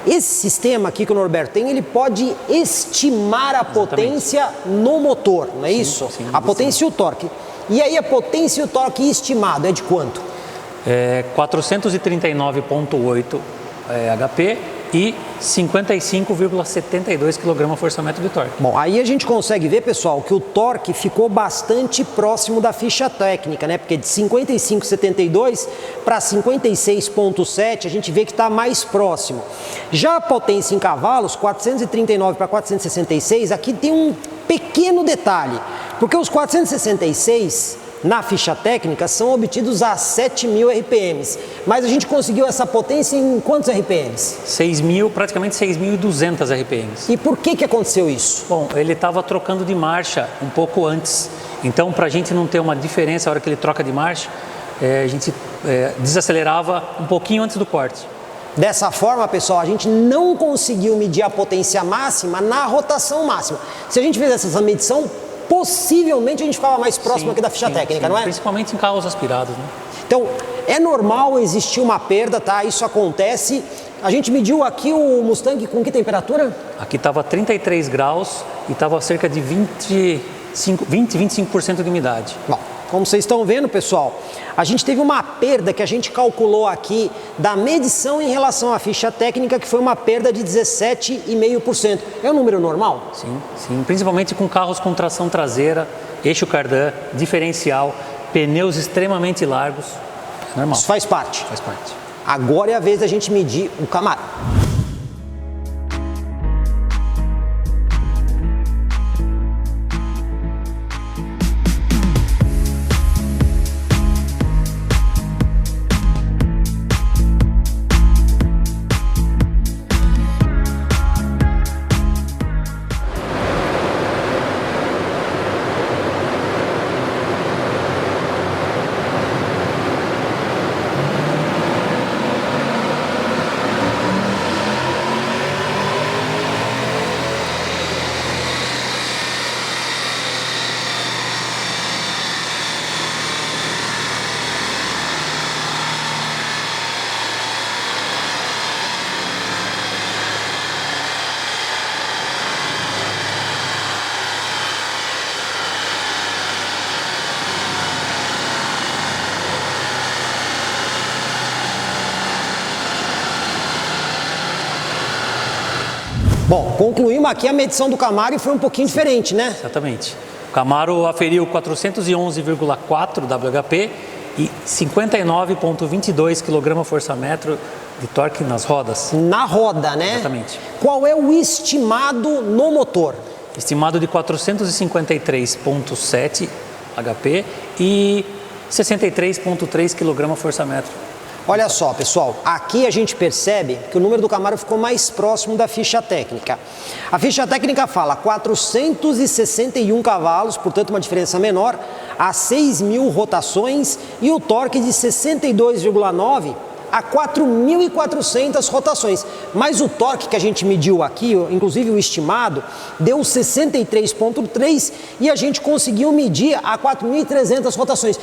esse sistema aqui que o Norberto tem, ele pode estimar a potência no motor, não é isso? Sim, a potência e o torque. E aí a potência e o torque estimado é de quanto? 439,8 HP e 55,72 kgfm de torque. Bom, aí a gente consegue ver, pessoal, que o torque ficou bastante próximo da ficha técnica, né? Porque de 55,72 para 56,7 a gente vê que está mais próximo. Já a potência em cavalos, 439 para 466, aqui tem um pequeno detalhe, porque os 466 na ficha técnica são obtidos a 7.000 RPMs, mas a gente conseguiu essa potência em quantos RPMs? 6.000, praticamente 6.200 RPMs. E por que aconteceu isso? Bom, ele estava trocando de marcha um pouco antes, então para a gente não ter uma diferença na hora que ele troca de marcha, a gente desacelerava um pouquinho antes do corte. Dessa forma, pessoal, a gente não conseguiu medir a potência máxima na rotação máxima. Se a gente fizesse essa medição possivelmente a gente ficava mais próximo Sim, aqui da ficha sim, técnica, sim. não é? Principalmente em carros aspirados, né? Então, é normal existir uma perda, tá? Isso acontece. A gente mediu aqui o Mustang com que temperatura? Aqui estava 33 graus e estava cerca de 25% de umidade. Bom, como vocês estão vendo, pessoal, a gente teve uma perda que a gente calculou aqui da medição em relação à ficha técnica, que foi uma perda de 17,5%. É um número normal? Sim, sim. Principalmente com carros com tração traseira, eixo cardan, diferencial, pneus extremamente largos. É normal. Isso faz parte. Faz parte. Agora é a vez da gente medir o Camaro. Bom, concluímos aqui a medição do Camaro e foi um pouquinho diferente, né? Exatamente. O Camaro aferiu 411,4 WHP e 59,22 kgfm de torque nas rodas. Na roda, né? Exatamente. Qual é o estimado no motor? Estimado de 453,7 HP e 63,3 kgfm. Olha só, pessoal, aqui a gente percebe que o número do Camaro ficou mais próximo da ficha técnica. A ficha técnica fala 461 cavalos, portanto uma diferença menor, a 6.000 rotações e o torque de 62,9 a 4.400 rotações. Mas o torque que a gente mediu aqui, inclusive o estimado, deu 63,3 e a gente conseguiu medir a 4.300 rotações.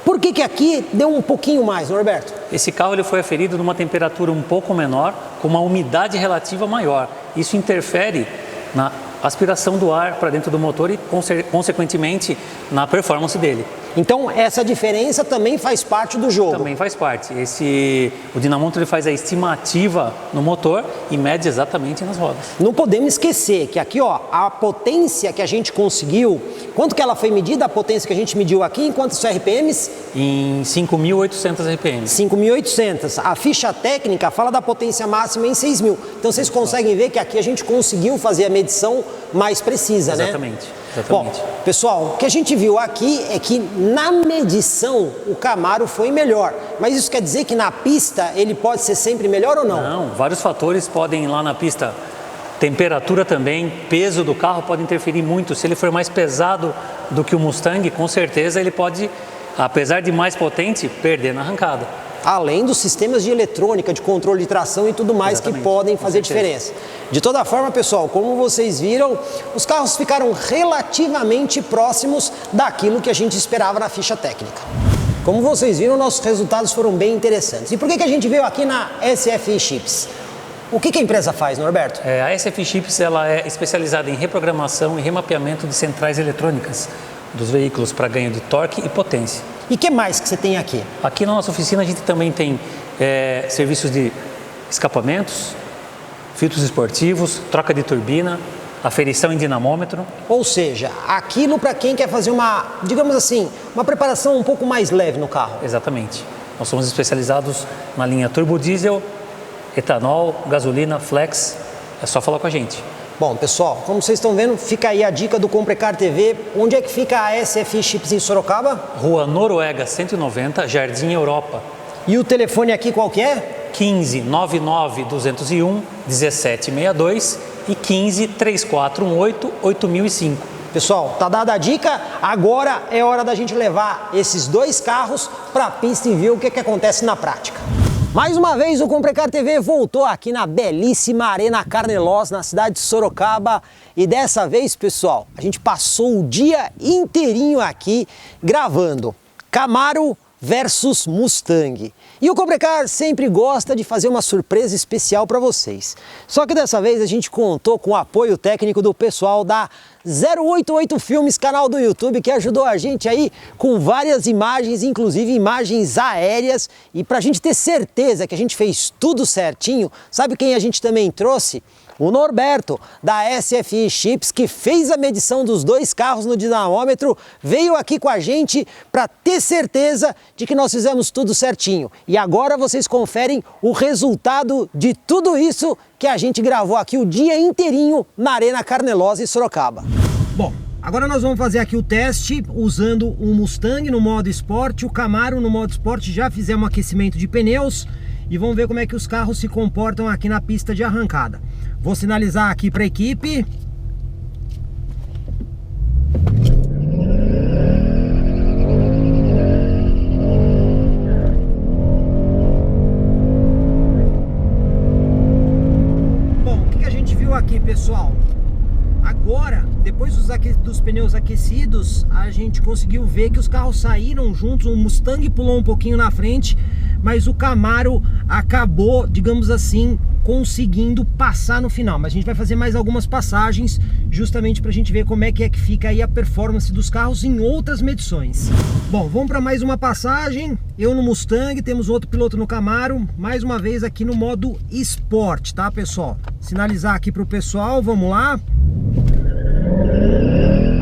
Por que aqui deu um pouquinho mais, Norberto? Esse carro ele foi aferido numa temperatura um pouco menor, com uma umidade relativa maior. Isso interfere na aspiração do ar para dentro do motor e, consequentemente, na performance dele. Então, essa diferença também faz parte do jogo. Também faz parte. O dinamômetro ele faz a estimativa no motor e mede exatamente nas rodas. Não podemos esquecer que aqui, ó, a potência que a gente conseguiu, quanto que ela foi medida, a potência que a gente mediu aqui, em quantos RPMs? Em 5.800 RPM. 5.800. A ficha técnica fala da potência máxima em 6.000. Então, vocês conseguem ver que aqui a gente conseguiu fazer a medição mais precisa, Exatamente. né? Exatamente. Bom, pessoal, o que a gente viu aqui é que na medição o Camaro foi melhor. Mas isso quer dizer que na pista ele pode ser sempre melhor ou não? Não, vários fatores podem ir lá na pista. Temperatura também, peso do carro pode interferir muito. Se ele for mais pesado do que o Mustang, com certeza ele pode, apesar de mais potente, perder na arrancada. Além dos sistemas de eletrônica, de controle de tração e tudo mais. Exatamente. Que podem fazer diferença. De toda forma, pessoal, como vocês viram, os carros ficaram relativamente próximos daquilo que a gente esperava na ficha técnica. Como vocês viram, nossos resultados foram bem interessantes. E por que a gente veio aqui na SFI Chips? O que a empresa faz, Norberto? A SFI Chips ela é especializada em reprogramação e remapeamento de centrais eletrônicas dos veículos para ganho de torque e potência. E o que mais que você tem aqui? Aqui na nossa oficina a gente também tem serviços de escapamentos, filtros esportivos, troca de turbina, aferição em dinamômetro. Ou seja, aquilo para quem quer fazer uma, digamos assim, uma preparação um pouco mais leve no carro. Exatamente. Nós somos especializados na linha turbo diesel, etanol, gasolina, flex. É só falar com a gente. Bom, pessoal, como vocês estão vendo, fica aí a dica do Comprecar TV. Onde é que fica a SFI Chips em Sorocaba? Rua Noruega 190, Jardim Europa. E o telefone aqui qual que é? 15 99 201 1762 e 15 3418 8005. Pessoal, tá dada a dica, agora é hora da gente levar esses dois carros para a pista e ver o que acontece na prática. Mais uma vez o Comprecar TV voltou aqui na belíssima Arena Carneloz, na cidade de Sorocaba. E dessa vez, pessoal, a gente passou o dia inteirinho aqui gravando Camaro versus Mustang. E o Comprecar sempre gosta de fazer uma surpresa especial para vocês. Só que dessa vez a gente contou com o apoio técnico do pessoal da 088 Filmes, canal do YouTube, que ajudou a gente aí com várias imagens, inclusive imagens aéreas. E para a gente ter certeza que a gente fez tudo certinho, sabe quem a gente também trouxe? O Norberto, da SFI Chips, que fez a medição dos dois carros no dinamômetro, veio aqui com a gente para ter certeza de que nós fizemos tudo certinho. E agora vocês conferem o resultado de tudo isso que a gente gravou aqui o dia inteirinho na Arena Carneloz em Sorocaba. Bom, agora nós vamos fazer aqui o teste usando o Mustang no modo esporte, o Camaro no modo esporte. Já fizemos um aquecimento de pneus e vamos ver como é que os carros se comportam aqui na pista de arrancada. Vou sinalizar aqui para a equipe. Bom, o que a gente viu aqui, pessoal? Agora, depois dos pneus aquecidos, a gente conseguiu ver que os carros saíram juntos. O Mustang pulou um pouquinho na frente, mas o Camaro acabou, digamos assim, conseguindo passar no final. Mas a gente vai fazer mais algumas passagens justamente para a gente ver como é que fica aí a performance dos carros em outras medições. Bom, vamos para mais uma passagem. Eu no Mustang, temos outro piloto no Camaro, mais uma vez aqui no modo esporte, tá, pessoal? Sinalizar aqui para o pessoal, vamos lá.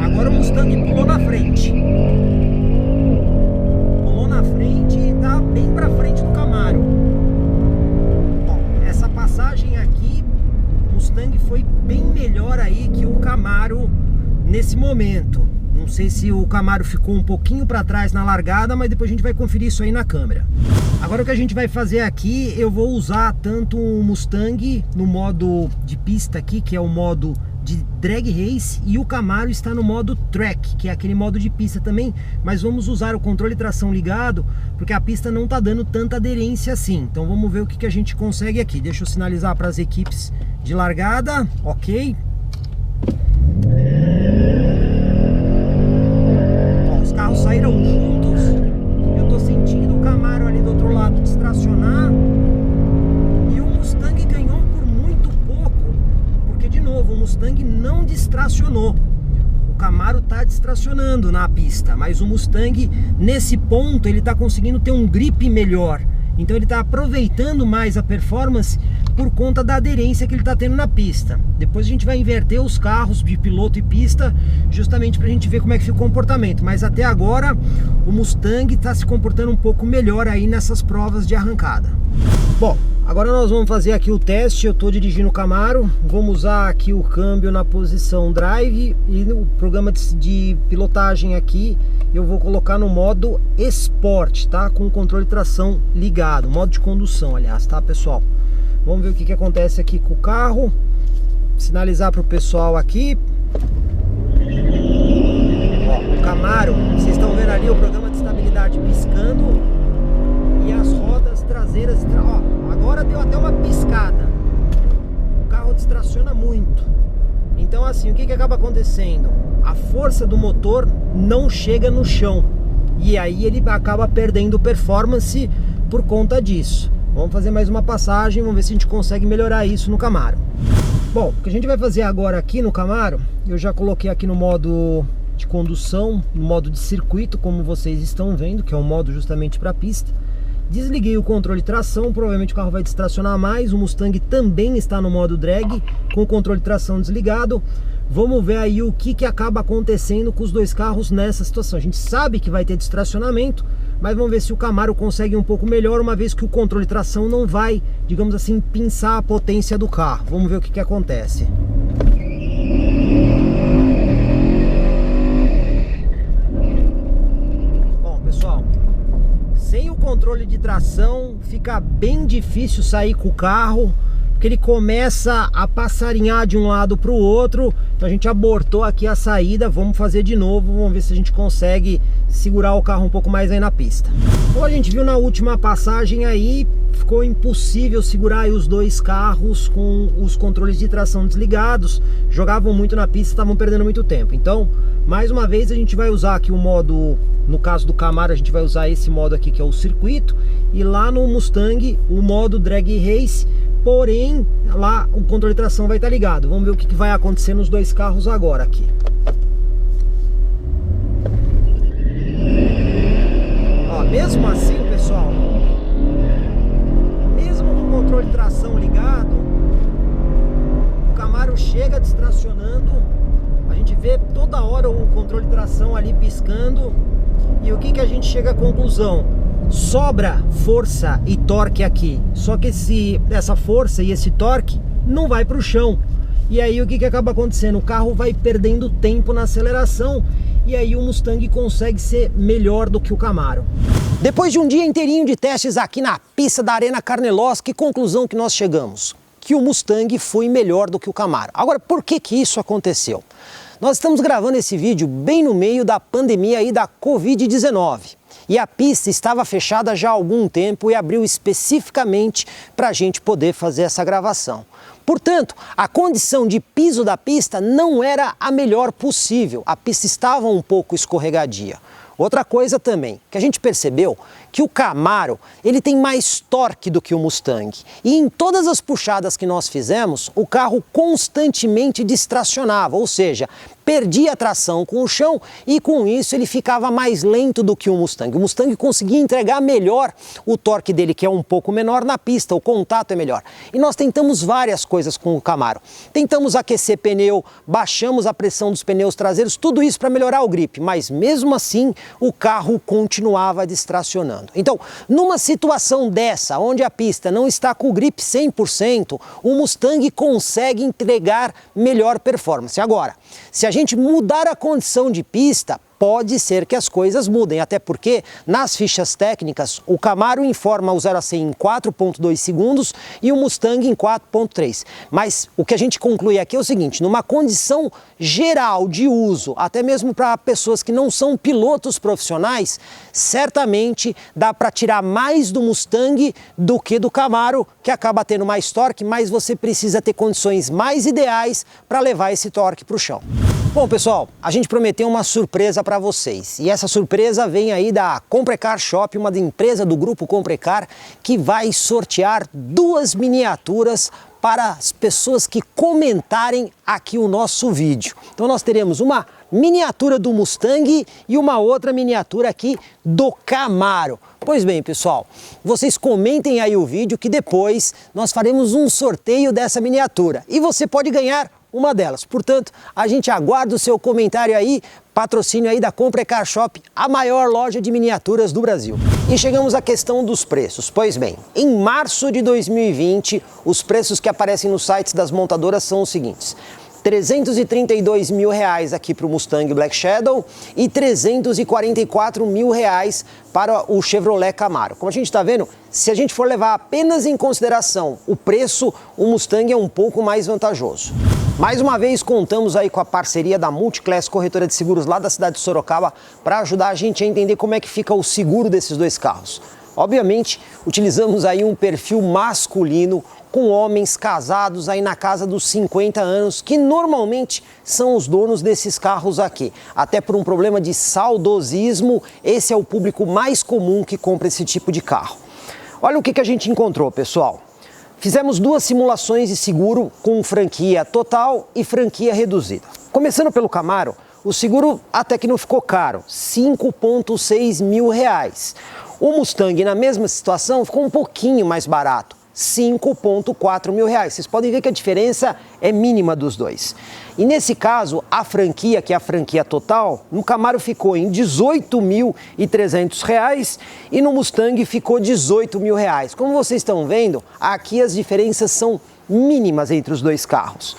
Agora o Mustang pulou na frente. Pulou na frente e tá bem pra frente do Camaro. Bom, essa passagem aqui, o Mustang foi bem melhor aí que o Camaro nesse momento. Não sei se o Camaro ficou um pouquinho para trás na largada, mas depois a gente vai conferir isso aí na câmera. Agora o que a gente vai fazer aqui, eu vou usar tanto o Mustang no modo de pista aqui, que é o modo de drag race, e o Camaro está no modo track, que é aquele modo de pista também, mas vamos usar o controle de tração ligado, porque a pista não está dando tanta aderência assim. Então vamos ver o que a gente consegue aqui. Deixa eu sinalizar para as equipes de largada, ok. Ó, os carros saíram juntos, eu estou sentindo o Camaro ali do outro lado distracionar, e o Mustang ganhou por muito pouco, porque de novo o Mustang não distracionou. O Camaro está distracionando na pista, mas o Mustang nesse ponto ele está conseguindo ter um grip melhor. Então ele está aproveitando mais a performance por conta da aderência que ele está tendo na pista. Depois a gente vai inverter os carros de piloto e pista, justamente para a gente ver como é que fica o comportamento. Mas até agora o Mustang está se comportando um pouco melhor aí nessas provas de arrancada. Bom, agora nós vamos fazer aqui o teste. Eu estou dirigindo o Camaro, vamos usar aqui o câmbio na posição drive, e o programa de pilotagem aqui eu vou colocar no modo Sport, tá? Com o controle de tração ligado, modo de condução, aliás, tá, pessoal? Vamos ver o que acontece aqui com o carro. Sinalizar para o pessoal aqui. Ó, o Camaro, vocês estão vendo ali o programa de estabilidade piscando, e as rodas traseiras, ó, agora deu até uma piscada. O carro distraciona muito. Então assim, o que acaba acontecendo? A força do motor não chega no chão, e aí ele acaba perdendo performance por conta disso. Vamos fazer mais uma passagem, vamos ver se a gente consegue melhorar isso no Camaro. Bom, o que a gente vai fazer agora aqui no Camaro, eu já coloquei aqui no modo de condução, no modo de circuito, como vocês estão vendo, que é um modo justamente para pista. Desliguei o controle de tração, provavelmente o carro vai distracionar mais. O Mustang também está no modo drag, com o controle de tração desligado. Vamos ver aí o que acaba acontecendo com os dois carros nessa situação. A gente sabe que vai ter distracionamento, mas vamos ver se o Camaro consegue um pouco melhor, uma vez que o controle de tração não vai, digamos assim, pinçar a potência do carro. Vamos ver o que acontece. Bom, pessoal, sem o controle de tração fica bem difícil sair com o carro, porque ele começa a passarinhar de um lado para o outro. Então a gente abortou aqui a saída, vamos fazer de novo, vamos ver se a gente consegue segurar o carro um pouco mais aí na pista. Como a gente viu na última passagem aí, ficou impossível segurar aí os dois carros com os controles de tração desligados, jogavam muito na pista, estavam perdendo muito tempo. Então, mais uma vez a gente vai usar aqui o modo, no caso do Camaro a gente vai usar esse modo aqui que é o circuito, e lá no Mustang o modo drag race, porém lá o controle de tração vai estar ligado. Vamos ver o que vai acontecer nos dois carros agora aqui. Ó, mesmo assim, pessoal, mesmo com o controle de tração ligado, o Camaro chega distracionando. A gente vê toda hora o controle de tração ali piscando. E o que a gente chega à conclusão? Sobra força e torque aqui, só que essa força e esse torque não vai para o chão. E aí o que acaba acontecendo? O carro vai perdendo tempo na aceleração, e aí o Mustang consegue ser melhor do que o Camaro. Depois de um dia inteirinho de testes aqui na pista da Arena Carnelosa, que conclusão que nós chegamos? Que o Mustang foi melhor do que o Camaro. Agora, por que isso aconteceu? Nós estamos gravando esse vídeo bem no meio da pandemia aí da Covid-19. E a pista estava fechada já há algum tempo e abriu especificamente para a gente poder fazer essa gravação. Portanto, a condição de piso da pista não era a melhor possível. A pista estava um pouco escorregadia. Outra coisa também, que a gente percebeu que o Camaro, ele tem mais torque do que o Mustang. E em todas as puxadas que nós fizemos, o carro constantemente distracionava, ou seja, perdia a tração com o chão e com isso ele ficava mais lento do que o Mustang. O Mustang conseguia entregar melhor o torque dele, que é um pouco menor na pista, o contato é melhor. E nós tentamos várias coisas com o Camaro. Tentamos aquecer pneu, baixamos a pressão dos pneus traseiros, tudo isso para melhorar o grip, mas mesmo assim o carro continuava distracionando. Então, numa situação dessa, onde a pista não está com o grip 100%, o Mustang consegue entregar melhor performance. Agora, se a gente mudar a condição de pista, pode ser que as coisas mudem, até porque nas fichas técnicas o Camaro informa o 0 a 100 em 4.2 segundos e o Mustang em 4.3. Mas o que a gente conclui aqui é o seguinte: numa condição geral de uso, até mesmo para pessoas que não são pilotos profissionais, certamente dá para tirar mais do Mustang do que do Camaro, que acaba tendo mais torque, mas você precisa ter condições mais ideais para levar esse torque para o chão. Bom, pessoal, a gente prometeu uma surpresa para vocês, e essa surpresa vem aí da Comprecar Shop, uma empresa do grupo Comprecar, que vai sortear 2 miniaturas para as pessoas que comentarem aqui o nosso vídeo. Então nós teremos uma miniatura do Mustang e uma outra miniatura aqui do Camaro. Pois bem, pessoal, vocês comentem aí o vídeo que depois nós faremos um sorteio dessa miniatura e você pode ganhar uma delas. Portanto, a gente aguarda o seu comentário aí, patrocínio aí da Comprecar Shop, a maior loja de miniaturas do Brasil. E chegamos à questão dos preços. Pois bem, em março de 2020, os preços que aparecem nos sites das montadoras são os seguintes: R$332 mil aqui para o Mustang Black Shadow e R$344 mil para o Chevrolet Camaro. Como a gente está vendo, se a gente for levar apenas em consideração o preço, o Mustang é um pouco mais vantajoso. Mais uma vez contamos aí com a parceria da Multiclass Corretora de Seguros lá da cidade de Sorocaba para ajudar a gente a entender como é que fica o seguro desses dois carros. Obviamente, utilizamos aí um perfil masculino com homens casados aí na casa dos 50 anos, que normalmente são os donos desses carros aqui. Até por um problema de saudosismo, esse é o público mais comum que compra esse tipo de carro. Olha o que a gente encontrou, pessoal. Fizemos 2 simulações de seguro com franquia total e franquia reduzida. Começando pelo Camaro, o seguro até que não ficou caro, R$5,6 mil. O Mustang, na mesma situação, ficou um pouquinho mais barato, R$5,4 mil. Vocês podem ver que a diferença é mínima dos dois. E nesse caso, a franquia, que é a franquia total, no Camaro ficou em R$18.300 e no Mustang ficou R$18 mil. Como vocês estão vendo, aqui as diferenças são mínimas entre os dois carros.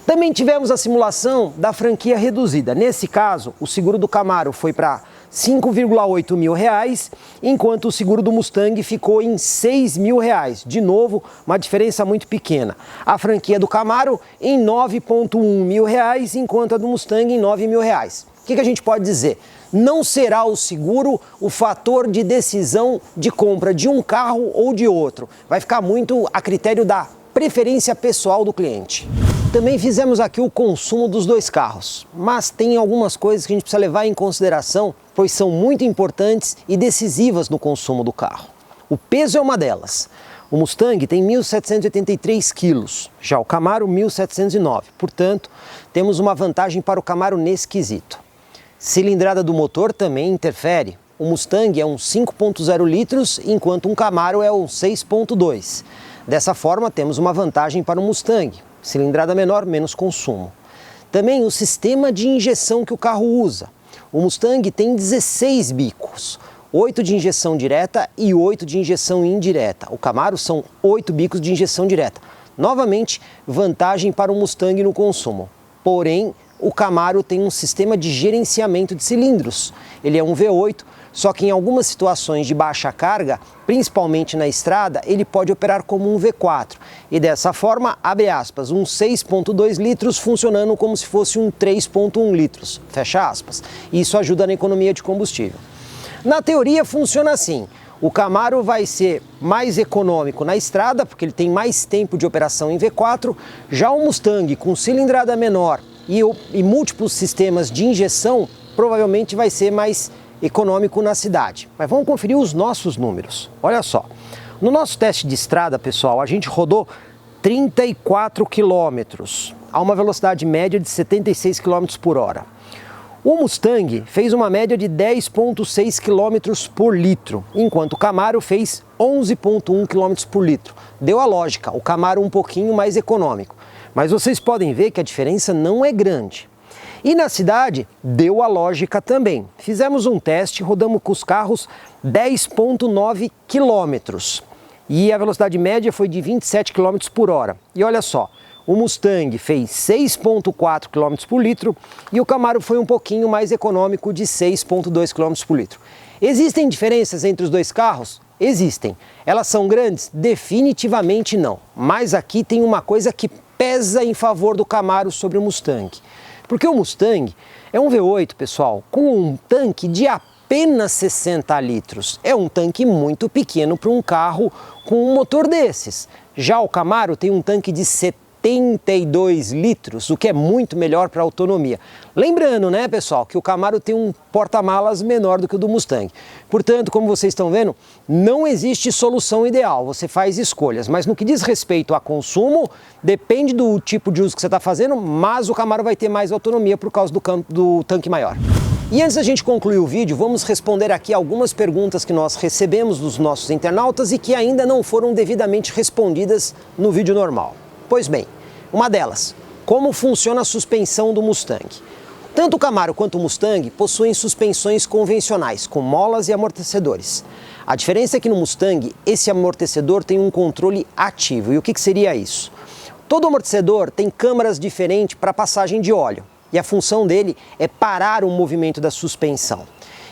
Também tivemos a simulação da franquia reduzida. Nesse caso, o seguro do Camaro foi para 5,8 mil reais, enquanto o seguro do Mustang ficou em 6 mil reais. De novo, uma diferença muito pequena. A franquia do Camaro em 9,1 mil reais, enquanto a do Mustang em 9 mil reais. O que a gente pode dizer? Não será o seguro o fator de decisão de compra de um carro ou de outro. Vai ficar muito a critério da preferência pessoal do cliente. Também fizemos aqui o consumo dos dois carros, mas tem algumas coisas que a gente precisa levar em consideração, pois são muito importantes e decisivas no consumo do carro. O peso é uma delas. O Mustang tem 1.783 quilos, já o Camaro 1.709, portanto, temos uma vantagem para o Camaro nesse quesito. Cilindrada do motor também interfere. O Mustang é um 5,0 litros, enquanto um Camaro é um 6,2. Dessa forma, temos uma vantagem para o Mustang. Cilindrada menor, menos consumo. Também o sistema de injeção que o carro usa. O Mustang tem 16 bicos, 8 de injeção direta e 8 de injeção indireta. O Camaro são 8 bicos de injeção direta. Novamente, vantagem para o Mustang no consumo. Porém, o Camaro tem um sistema de gerenciamento de cilindros. Ele é um V8, só que em algumas situações de baixa carga, principalmente na estrada, ele pode operar como um V4. E dessa forma, abre aspas, um 6,2 litros funcionando como se fosse um 3,1 litros, fecha aspas. Isso ajuda na economia de combustível. Na teoria funciona assim. O Camaro vai ser mais econômico na estrada, porque ele tem mais tempo de operação em V4. Já o Mustang, com cilindrada menor e múltiplos sistemas de injeção, provavelmente vai ser mais econômico na cidade. Mas vamos conferir os nossos números. Olha só, no nosso teste de estrada, pessoal, a gente rodou 34 quilômetros a uma velocidade média de 76 km por hora. O Mustang fez uma média de 10,6 km por litro, enquanto o Camaro fez 11,1 km por litro. Deu a lógica, o Camaro um pouquinho mais econômico. Mas vocês podem ver que a diferença não é grande. E na cidade, deu a lógica também. Fizemos um teste, rodamos com os carros 10,9 quilômetros. E a velocidade média foi de 27 km por hora. E olha só, o Mustang fez 6,4 km por litro e o Camaro foi um pouquinho mais econômico, de 6,2 km por litro. Existem diferenças entre os dois carros? Existem. Elas são grandes? Definitivamente não. Mas aqui tem uma coisa que pesa em favor do Camaro sobre o Mustang. Porque o Mustang é um V8, pessoal, com um tanque de apenas 60 litros. É um tanque muito pequeno para um carro com um motor desses. Já o Camaro tem um tanque de 72 litros, o que é muito melhor para a autonomia. Lembrando, né, pessoal, que o Camaro tem um porta-malas menor do que o do Mustang. Portanto, como vocês estão vendo, não existe solução ideal, você faz escolhas. Mas no que diz respeito a consumo, depende do tipo de uso que você está fazendo, mas o Camaro vai ter mais autonomia por causa do tanque maior. E antes da gente concluir o vídeo, vamos responder aqui algumas perguntas que nós recebemos dos nossos internautas e que ainda não foram devidamente respondidas no vídeo normal. Pois bem, uma delas, como funciona a suspensão do Mustang? Tanto o Camaro quanto o Mustang possuem suspensões convencionais, com molas e amortecedores. A diferença é que no Mustang, esse amortecedor tem um controle ativo. E o que seria isso? Todo amortecedor tem câmaras diferentes para passagem de óleo. E a função dele é parar o movimento da suspensão.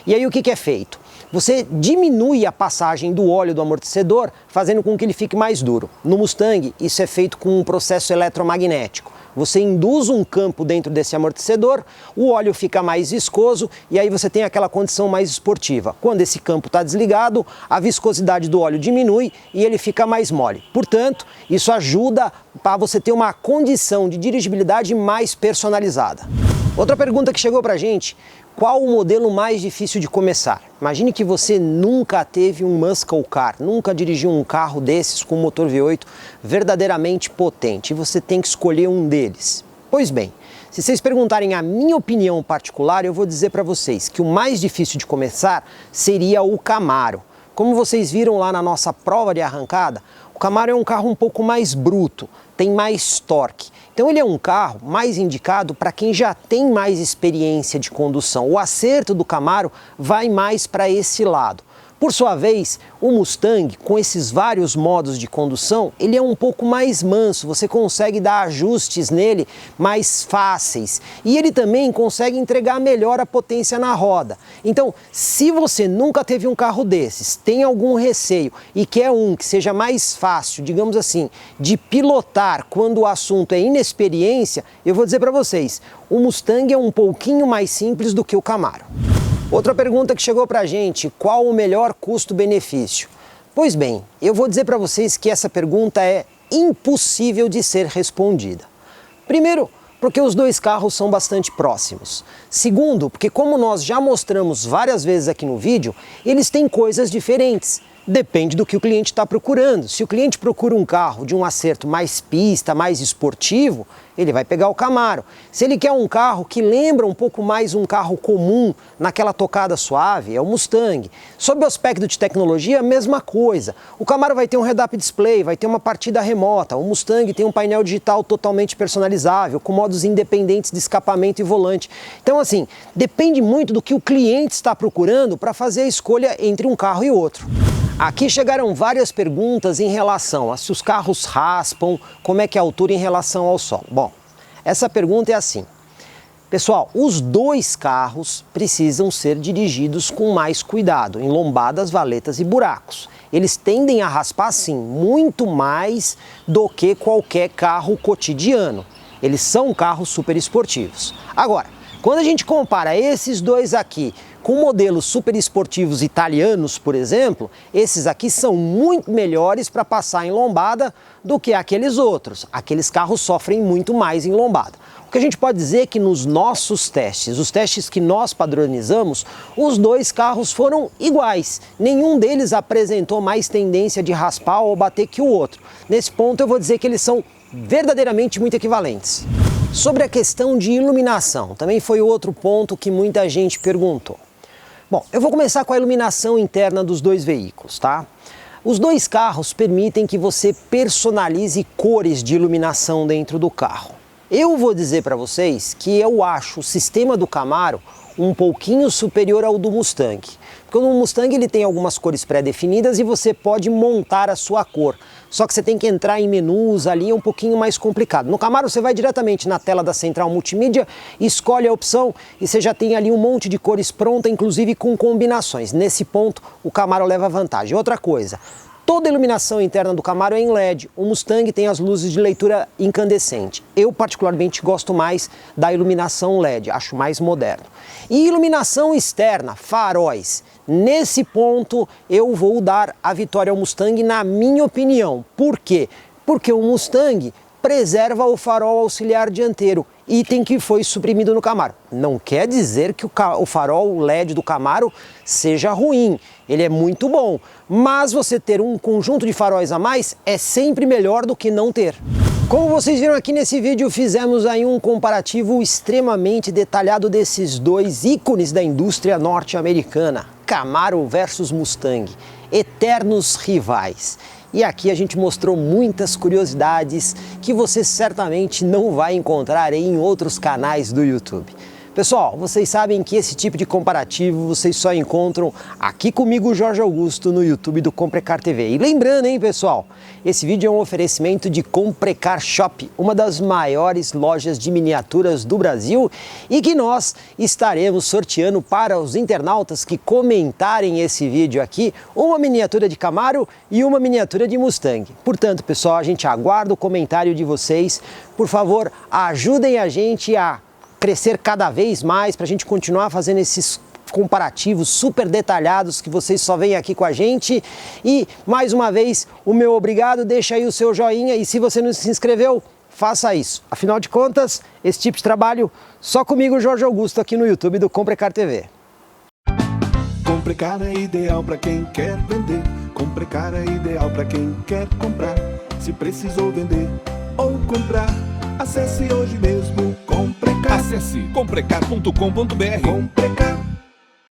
E aí o que é feito? Você diminui a passagem do óleo do amortecedor, fazendo com que ele fique mais duro. No Mustang, isso é feito com um processo eletromagnético. Você induz um campo dentro desse amortecedor, o óleo fica mais viscoso e aí você tem aquela condição mais esportiva. Quando esse campo está desligado, a viscosidade do óleo diminui e ele fica mais mole. Portanto, isso ajuda para você ter uma condição de dirigibilidade mais personalizada. Outra pergunta que chegou para a gente: qual o modelo mais difícil de começar? Imagine que você nunca teve um muscle car, nunca dirigiu um carro desses com motor V8 verdadeiramente potente e você tem que escolher um deles. Pois bem, se vocês perguntarem a minha opinião particular, eu vou dizer para vocês que o mais difícil de começar seria o Camaro. Como vocês viram lá na nossa prova de arrancada, o Camaro é um carro um pouco mais bruto, tem mais torque. Então ele é um carro mais indicado para quem já tem mais experiência de condução. O acerto do Camaro vai mais para esse lado. Por sua vez, o Mustang, com esses vários modos de condução, ele é um pouco mais manso, você consegue dar ajustes nele mais fáceis. E ele também consegue entregar melhor a potência na roda. Então, se você nunca teve um carro desses, tem algum receio e quer um que seja mais fácil, digamos assim, de pilotar quando o assunto é inexperiência, eu vou dizer para vocês, o Mustang é um pouquinho mais simples do que o Camaro. Outra pergunta que chegou pra gente, qual o melhor custo-benefício? Pois bem, eu vou dizer para vocês que essa pergunta é impossível de ser respondida. Primeiro, porque os dois carros são bastante próximos. Segundo, porque como nós já mostramos várias vezes aqui no vídeo, eles têm coisas diferentes. Depende do que o cliente está procurando. Se o cliente procura um carro de um acerto mais pista, mais esportivo, ele vai pegar o Camaro. Se ele quer um carro que lembra um pouco mais um carro comum, naquela tocada suave, é o Mustang. Sob o aspecto de tecnologia, a mesma coisa. O Camaro vai ter um head-up display, vai ter uma partida remota. O Mustang tem um painel digital totalmente personalizável, com modos independentes de escapamento e volante. Então, assim, depende muito do que o cliente está procurando para fazer a escolha entre um carro e outro. Aqui chegaram várias perguntas em relação a se os carros raspam, como é que é a altura em relação ao solo. Bom, essa pergunta é assim. Pessoal, os dois carros precisam ser dirigidos com mais cuidado, em lombadas, valetas e buracos. Eles tendem a raspar, sim, muito mais do que qualquer carro cotidiano. Eles são carros super esportivos. Agora, quando a gente compara esses dois aqui com modelos super esportivos italianos, por exemplo, esses aqui são muito melhores para passar em lombada do que aqueles outros. Aqueles carros sofrem muito mais em lombada. O que a gente pode dizer é que nos nossos testes, os testes que nós padronizamos, os dois carros foram iguais. Nenhum deles apresentou mais tendência de raspar ou bater que o outro. Nesse ponto eu vou dizer que eles são verdadeiramente muito equivalentes. Sobre a questão de iluminação, também foi outro ponto que muita gente perguntou. Bom, eu vou começar com a iluminação interna dos dois veículos, tá? Os dois carros permitem que você personalize cores de iluminação dentro do carro. Eu vou dizer para vocês que eu acho o sistema do Camaro um pouquinho superior ao do Mustang. Porque no Mustang ele tem algumas cores pré-definidas e você pode montar a sua cor. Só que você tem que entrar em menus ali, é um pouquinho mais complicado. No Camaro você vai diretamente na tela da central multimídia, escolhe a opção e você já tem ali um monte de cores pronta, inclusive com combinações. Nesse ponto o Camaro leva vantagem. Outra coisa, toda a iluminação interna do Camaro é em LED. O Mustang tem as luzes de leitura incandescente. Eu particularmente gosto mais da iluminação LED, acho mais moderno. E iluminação externa, faróis. Nesse ponto eu vou dar a vitória ao Mustang, na minha opinião. Por quê? Porque o Mustang preserva o farol auxiliar dianteiro, item que foi suprimido no Camaro. Não quer dizer que o farol LED do Camaro seja ruim, ele é muito bom, mas você ter um conjunto de faróis a mais é sempre melhor do que não ter. Como vocês viram aqui nesse vídeo, fizemos aí um comparativo extremamente detalhado desses dois ícones da indústria norte-americana, Camaro versus Mustang, eternos rivais. E aqui a gente mostrou muitas curiosidades que você certamente não vai encontrar em outros canais do YouTube. Pessoal, vocês sabem que esse tipo de comparativo vocês só encontram aqui comigo, Jorge Augusto, no YouTube do Comprecar TV. E lembrando, hein, pessoal, esse vídeo é um oferecimento de Comprecar Shop, uma das maiores lojas de miniaturas do Brasil, e que nós estaremos sorteando para os internautas que comentarem esse vídeo aqui uma miniatura de Camaro e uma miniatura de Mustang. Portanto, pessoal, a gente aguarda o comentário de vocês. Por favor, ajudem a gente a crescer cada vez mais, para a gente continuar fazendo esses comparativos super detalhados que vocês só veem aqui com a gente. E, mais uma vez, o meu obrigado, deixa aí o seu joinha e se você não se inscreveu, faça isso. Afinal de contas, esse tipo de trabalho só comigo, Jorge Augusto, aqui no YouTube do Comprecar TV. Comprecar é ideal para quem quer vender. Comprecar é ideal para quem quer comprar. Se precisou vender ou comprar, acesse hoje mesmo Comprecar. Acesse comprecar.com.br. Comprecar.